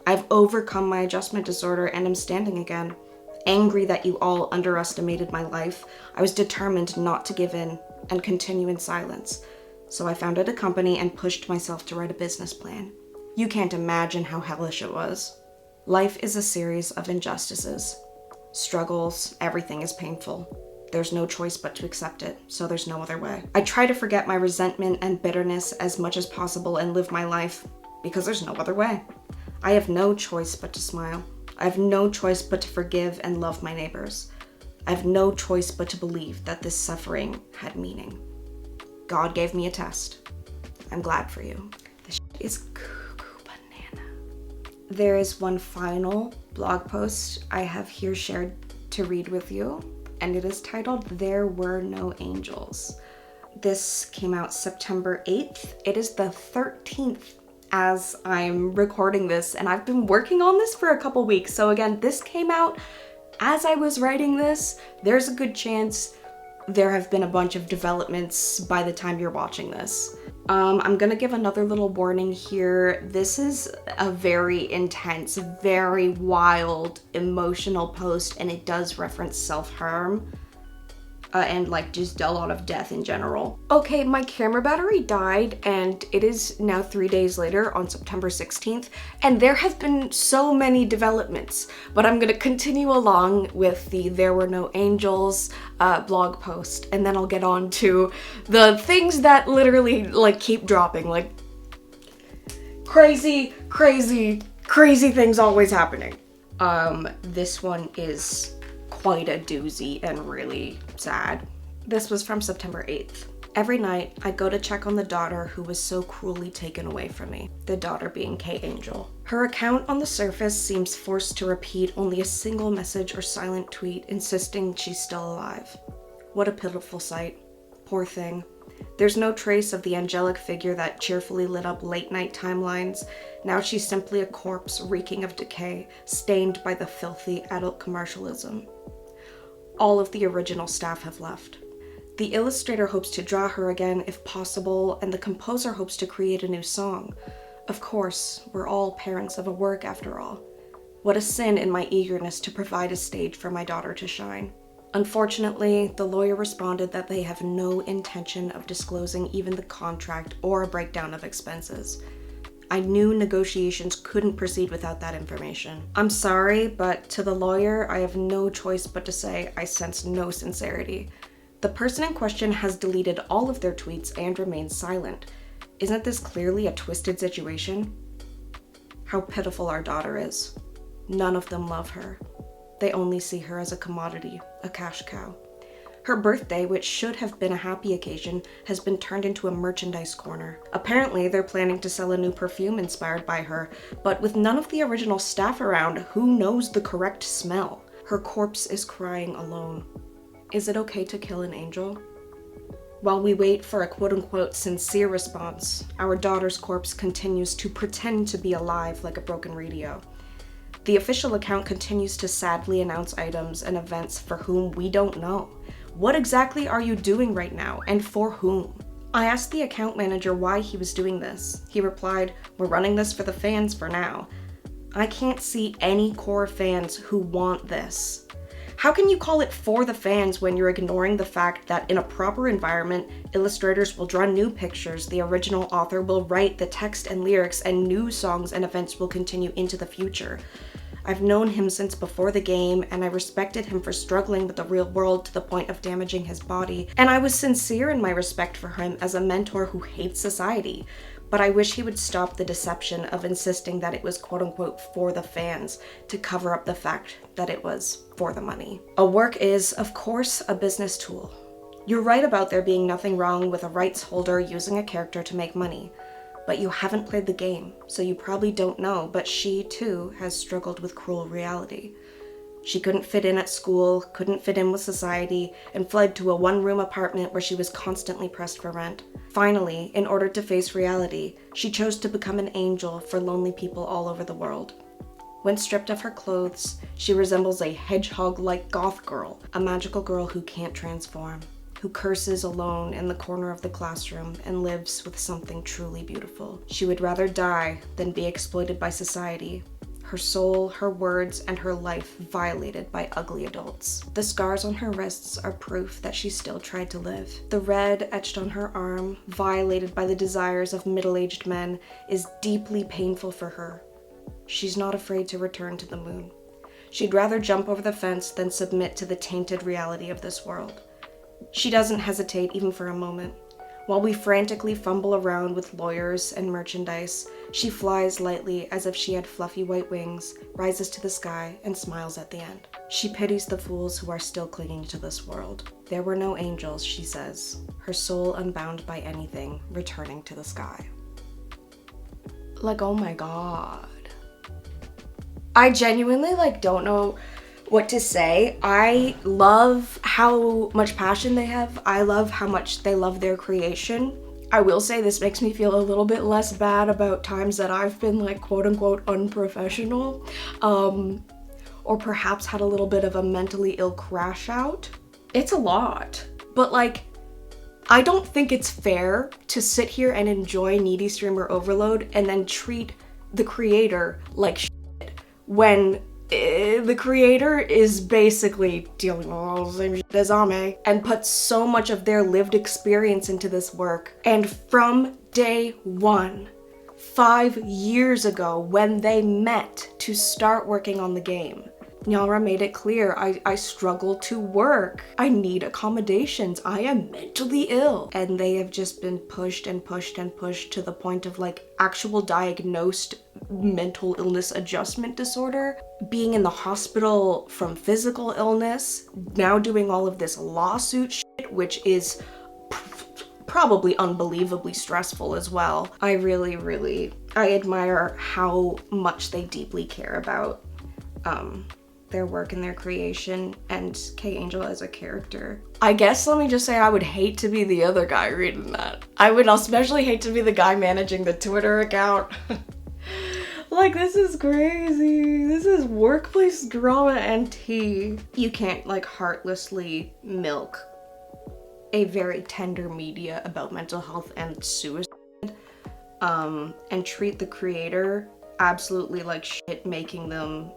I've overcome my adjustment disorder and am standing again. Angry that you all underestimated my life, I was determined not to give in and continue in silence. So I founded a company and pushed myself to write a business plan. You can't imagine how hellish it was. Life is a series of injustices. Struggles, everything is painful. There's no choice but to accept it, so there's no other way. I try to forget my resentment and bitterness as much as possible and live my life, because there's no other way. I have no choice but to smile. I have no choice but to forgive and love my neighbors. I have no choice but to believe that this suffering had meaning. God gave me a test. I'm glad for you. This is cuckoo banana. There is one final blog post I have here shared to read with you, and it is titled, There Were No Angels. This came out September 8th. It is the 13th as I'm recording this, and I've been working on this for a couple weeks. So again, this came out as I was writing this. There's a good chance there have been a bunch of developments by the time you're watching this. I'm gonna give another little warning here. This is a very intense, very wild, emotional post, and it does reference self-harm. And just a lot of death in general. Okay, my camera battery died, and it is now 3 days later on September 16th, and there have been so many developments, but I'm gonna continue along with the There Were No Angels blog post, and then I'll get on to the things that literally keep dropping, crazy things always happening. This one is quite a doozy and really sad. This was from September 8th. Every night, I go to check on the daughter who was so cruelly taken away from me, the daughter being K Angel. Her account on the surface seems forced to repeat only a single message or silent tweet insisting she's still alive. What a pitiful sight. Poor thing. There's no trace of the angelic figure that cheerfully lit up late-night timelines. Now she's simply a corpse reeking of decay, stained by the filthy adult commercialism. All of the original staff have left. The illustrator hopes to draw her again if possible, and the composer hopes to create a new song. Of course, we're all parents of a work after all. What a sin in my eagerness to provide a stage for my daughter to shine. Unfortunately, the lawyer responded that they have no intention of disclosing even the contract or a breakdown of expenses. I knew negotiations couldn't proceed without that information. I'm sorry, but to the lawyer, I have no choice but to say I sense no sincerity. The person in question has deleted all of their tweets and remains silent. Isn't this clearly a twisted situation? How pitiful our daughter is. None of them love her. They only see her as a commodity, a cash cow. Her birthday, which should have been a happy occasion, has been turned into a merchandise corner. Apparently, they're planning to sell a new perfume inspired by her, but with none of the original staff around, who knows the correct smell? Her corpse is crying alone. Is it okay to kill an angel? While we wait for a quote-unquote sincere response, our daughter's corpse continues to pretend to be alive like a broken radio. The official account continues to sadly announce items and events for whom we don't know. What exactly are you doing right now, and for whom? I asked the account manager why he was doing this. He replied, "We're running this for the fans for now." I can't see any core fans who want this. How can you call it for the fans when you're ignoring the fact that in a proper environment, illustrators will draw new pictures, the original author will write the text and lyrics, and new songs and events will continue into the future? I've known him since before the game, and I respected him for struggling with the real world to the point of damaging his body, and I was sincere in my respect for him as a mentor who hates society. But I wish he would stop the deception of insisting that it was quote-unquote for the fans to cover up the fact that it was for the money. A work is, of course, a business tool. You're right about there being nothing wrong with a rights holder using a character to make money. But you haven't played the game, so you probably don't know, but she, too, has struggled with cruel reality. She couldn't fit in at school, couldn't fit in with society, and fled to a one-room apartment where she was constantly pressed for rent. Finally, in order to face reality, she chose to become an angel for lonely people all over the world. When stripped of her clothes, she resembles a hedgehog-like goth girl, a magical girl who can't transform, who curses alone in the corner of the classroom and lives with something truly beautiful. She would rather die than be exploited by society. Her soul, her words, and her life violated by ugly adults. The scars on her wrists are proof that she still tried to live. The red etched on her arm, violated by the desires of middle-aged men, is deeply painful for her. She's not afraid to return to the moon. She'd rather jump over the fence than submit to the tainted reality of this world. She doesn't hesitate even for a moment. While we frantically fumble around with lawyers and merchandise, she flies lightly as if she had fluffy white wings, rises to the sky, and smiles at the end. She pities the fools who are still clinging to this world. There were no angels, she says, her soul unbound by anything, returning to the sky. Like, oh my god. I genuinely, don't know what to say. I love how much passion they have. I love how much they love their creation. I will say this makes me feel a little bit less bad about times that I've been quote-unquote unprofessional, or perhaps had a little bit of a mentally ill crash out. It's a lot, but I don't think it's fair to sit here and enjoy Needy Streamer Overload and then treat the creator like shit when the creator is basically dealing with all the same shit as Ame and puts so much of their lived experience into this work. And from day one, 5 years ago, when they met to start working on the game, Nyara made it clear, I struggle to work. I need accommodations. I am mentally ill. And they have just been pushed and pushed and pushed to the point of actual diagnosed mental illness adjustment disorder, being in the hospital from physical illness, now doing all of this lawsuit shit, which is probably unbelievably stressful as well. I really admire how much they deeply care about their work and their creation, and K Angel as a character. I guess let me just say I would hate to be the other guy reading that. I would especially hate to be the guy managing the Twitter account. This is crazy. This is workplace drama and tea. You can't heartlessly milk a very tender media about mental health and suicide, and treat the creator absolutely like shit, making them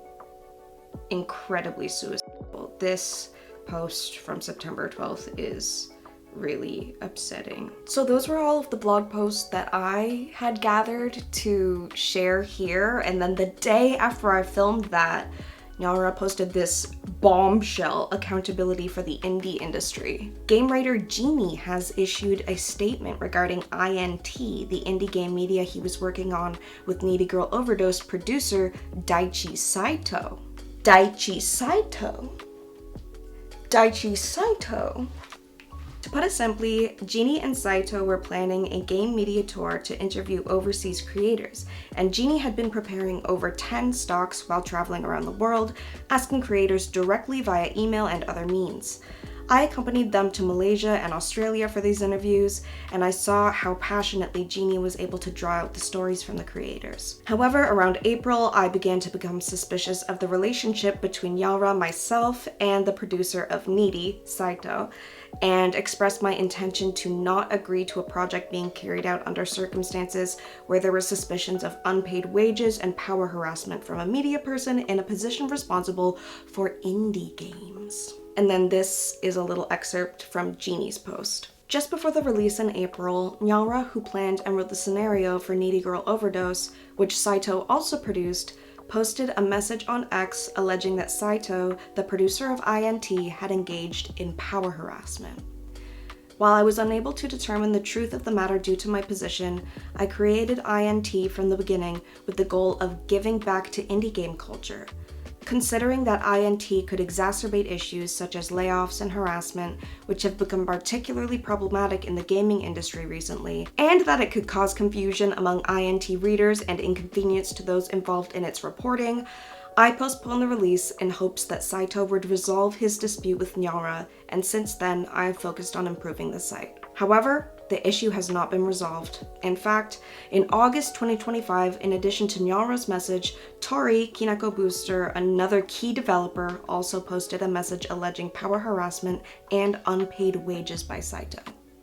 incredibly suicidal. This post from September 12th is really upsetting. So those were all of the blog posts that I had gathered to share here, and then the day after I filmed that, Nyara posted this bombshell accountability for the indie industry. Game writer Genie has issued a statement regarding INT, the indie game media he was working on with Needy Girl Overdose producer Daichi Saito. Daichi Saito? Daichi Saito? To put it simply, Genie and Saito were planning a game media tour to interview overseas creators, and Genie had been preparing over 10 stocks while traveling around the world, asking creators directly via email and other means. I accompanied them to Malaysia and Australia for these interviews, and I saw how passionately Genie was able to draw out the stories from the creators. However, around April, I began to become suspicious of the relationship between Yara, myself, and the producer of Needy, Saito, and expressed my intention to not agree to a project being carried out under circumstances where there were suspicions of unpaid wages and power harassment from a media person in a position responsible for indie games. And then this is a little excerpt from Genie's post. Just before the release in April, Nyara, who planned and wrote the scenario for Needy Girl Overdose, which Saito also produced, posted a message on X alleging that Saito, the producer of INT, had engaged in power harassment. While I was unable to determine the truth of the matter due to my position, I created INT from the beginning with the goal of giving back to indie game culture. Considering that INT could exacerbate issues such as layoffs and harassment, which have become particularly problematic in the gaming industry recently, and that it could cause confusion among INT readers and inconvenience to those involved in its reporting, I postponed the release in hopes that Saito would resolve his dispute with Nyara, and since then I have focused on improving the site. However, the issue has not been resolved. In fact, in August 2025, in addition to Nyara's message, Tori Kinako Booster, another key developer, also posted a message alleging power harassment and unpaid wages by Saito.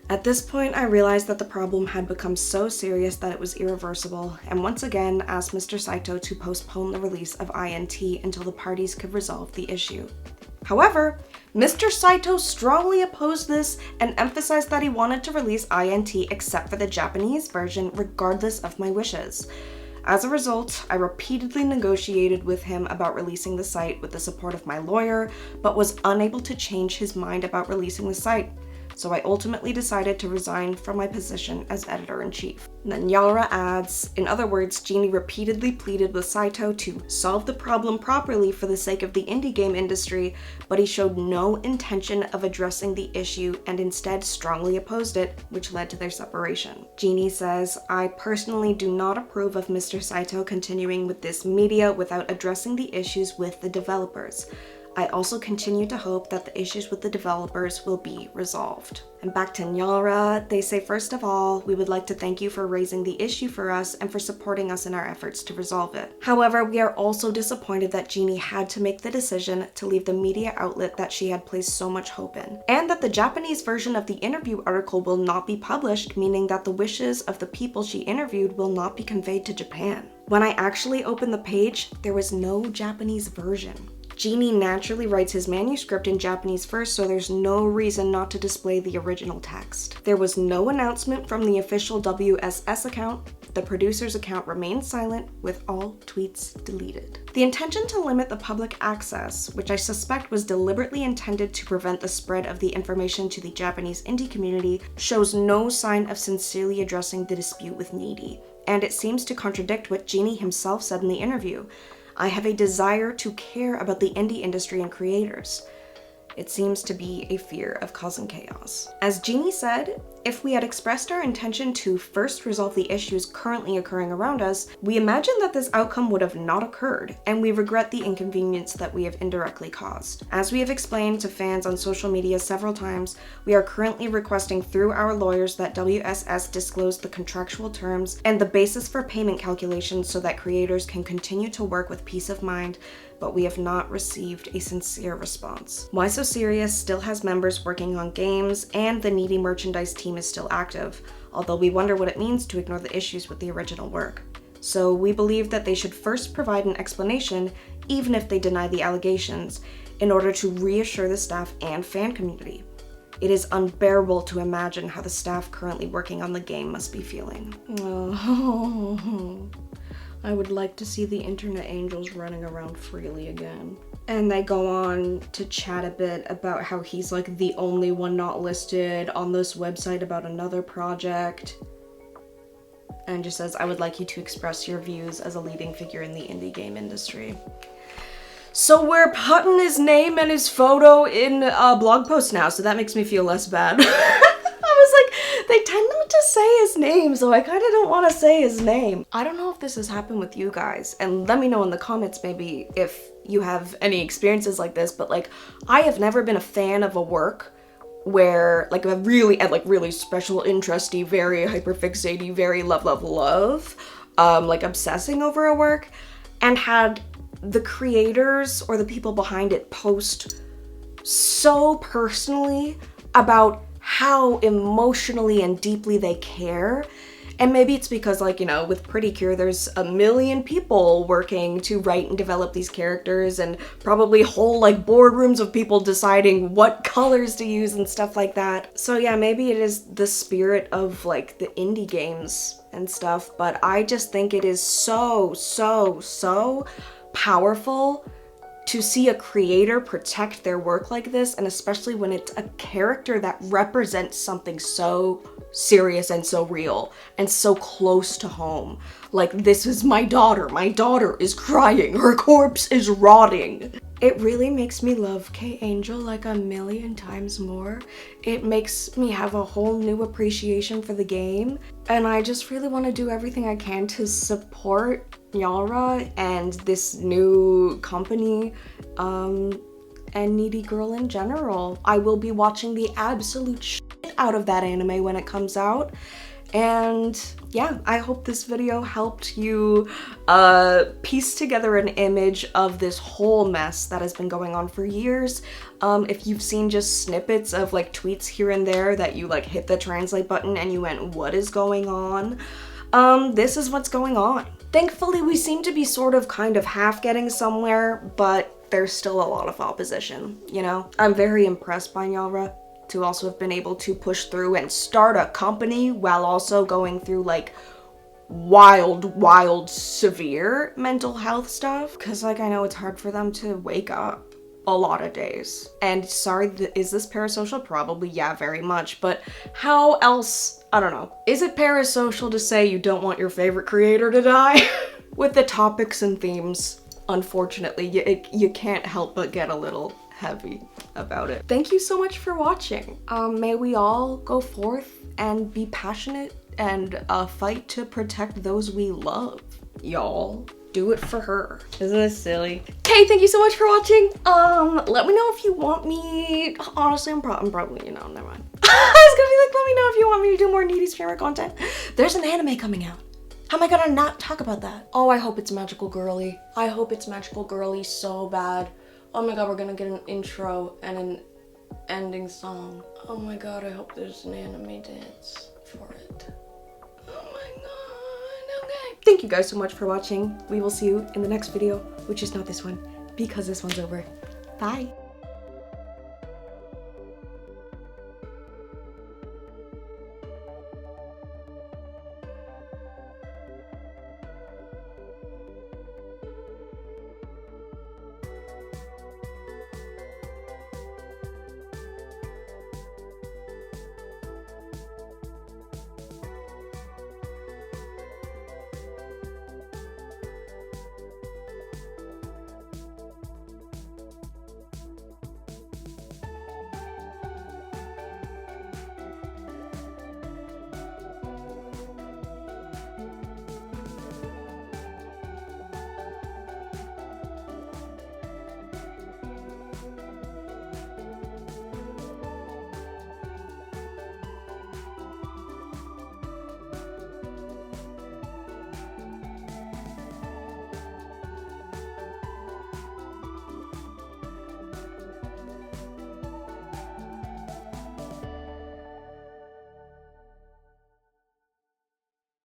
At this point, I realized that the problem had become so serious that it was irreversible, and once again asked Mr. Saito to postpone the release of INT until the parties could resolve the issue. However, Mr. Saito strongly opposed this and emphasized that he wanted to release INT except for the Japanese version regardless of my wishes. As a result, I repeatedly negotiated with him about releasing the site with the support of my lawyer, but was unable to change his mind about releasing the site. So I ultimately decided to resign from my position as editor-in-chief. Then Nyara adds, in other words, Genie repeatedly pleaded with Saito to solve the problem properly for the sake of the indie game industry, but he showed no intention of addressing the issue and instead strongly opposed it, which led to their separation. Genie says, I personally do not approve of Mr. Saito continuing with this media without addressing the issues with the developers. I also continue to hope that the issues with the developers will be resolved. And back to Nyara, they say, first of all, we would like to thank you for raising the issue for us and for supporting us in our efforts to resolve it. However, we are also disappointed that Genie had to make the decision to leave the media outlet that she had placed so much hope in, and that the Japanese version of the interview article will not be published, meaning that the wishes of the people she interviewed will not be conveyed to Japan. When I actually opened the page, there was no Japanese version. Genie naturally writes his manuscript in Japanese first, so there's no reason not to display the original text. There was no announcement from the official WSS account. The producer's account remained silent, with all tweets deleted. The intention to limit the public access, which I suspect was deliberately intended to prevent the spread of the information to the Japanese indie community, shows no sign of sincerely addressing the dispute with Needy, and it seems to contradict what Genie himself said in the interview. I have a desire to care about the indie industry and creators. It seems to be a fear of causing chaos. As Genie said, if we had expressed our intention to first resolve the issues currently occurring around us, we imagine that this outcome would have not occurred, and we regret the inconvenience that we have indirectly caused. As we have explained to fans on social media several times, we are currently requesting through our lawyers that WSS disclose the contractual terms and the basis for payment calculations so that creators can continue to work with peace of mind, but we have not received a sincere response. Why So Serious still has members working on games, and the Needy merchandise team is still active, although we wonder what it means to ignore the issues with the original work. So we believe that they should first provide an explanation, even if they deny the allegations, in order to reassure the staff and fan community. It is unbearable to imagine how the staff currently working on the game must be feeling. Oh, I would like to see the internet angels running around freely again. And they go on to chat a bit about how he's like the only one not listed on this website about another project. And just says, I would like you to express your views as a leading figure in the indie game industry. So we're putting his name and his photo in blog posts now, so that makes me feel less bad. I was like, they tend not to say his name, so I kind of don't want to say his name. I don't know if this has happened with you guys, and let me know in the comments maybe if you have any experiences like this, but like, I have never been a fan of a work where like a really special interesty, very hyperfixaty, very love, like obsessing over a work, and had the creators or the people behind it post so personally about how emotionally and deeply they care. And maybe it's because, like, you know, with Pretty Cure, there's a million people working to write and develop these characters, and probably whole, like, boardrooms of people deciding what colors to use and stuff like that. So yeah, maybe it is the spirit of, like, the indie games and stuff, but I just think it is so powerful to see a creator protect their work like this, and especially when it's a character that represents something so serious and so real and so close to home. Like, this is my daughter is crying, her corpse is rotting. It really makes me love K-Angel like a million times more. It makes me have a whole new appreciation for the game, and I just really want to do everything I can to support Yara and this new company, and Needy Girl in general. I will be watching the absolute shit out of that anime when it comes out. And yeah, I hope this video helped you piece together an image of this whole mess that has been going on for years. If you've seen just snippets of like tweets here and there that you like hit the translate button and you went, what is going on? This is what's going on. Thankfully, we seem to be sort of kind of half getting somewhere, but there's still a lot of opposition, you know? I'm very impressed by Yara to also have been able to push through and start a company while also going through like wild, severe mental health stuff. Cause like, I know it's hard for them to wake up a lot of days. And sorry, is this parasocial? Probably, yeah, very much. But how else, I don't know. Is it parasocial to say you don't want your favorite creator to die? With the topics and themes, unfortunately, you can't help but get a little heavy about it. Thank you so much for watching. May we all go forth and be passionate and fight to protect those we love, y'all. Do it for her. Isn't this silly? Okay, thank you so much for watching. Let me know if you want me, honestly, I'm probably, you know, never mind. I was gonna be like, let me know if you want me to do more needy streamer content. There's an anime coming out. How am I gonna not talk about that? Oh, I hope it's Magical Girly. I hope it's Magical Girly so bad. Oh my god, we're gonna get an intro and an ending song. Oh my god, I hope there's an anime dance for it. Oh my god, okay. Thank you guys so much for watching. We will see you in the next video, which is not this one, because this one's over. Bye.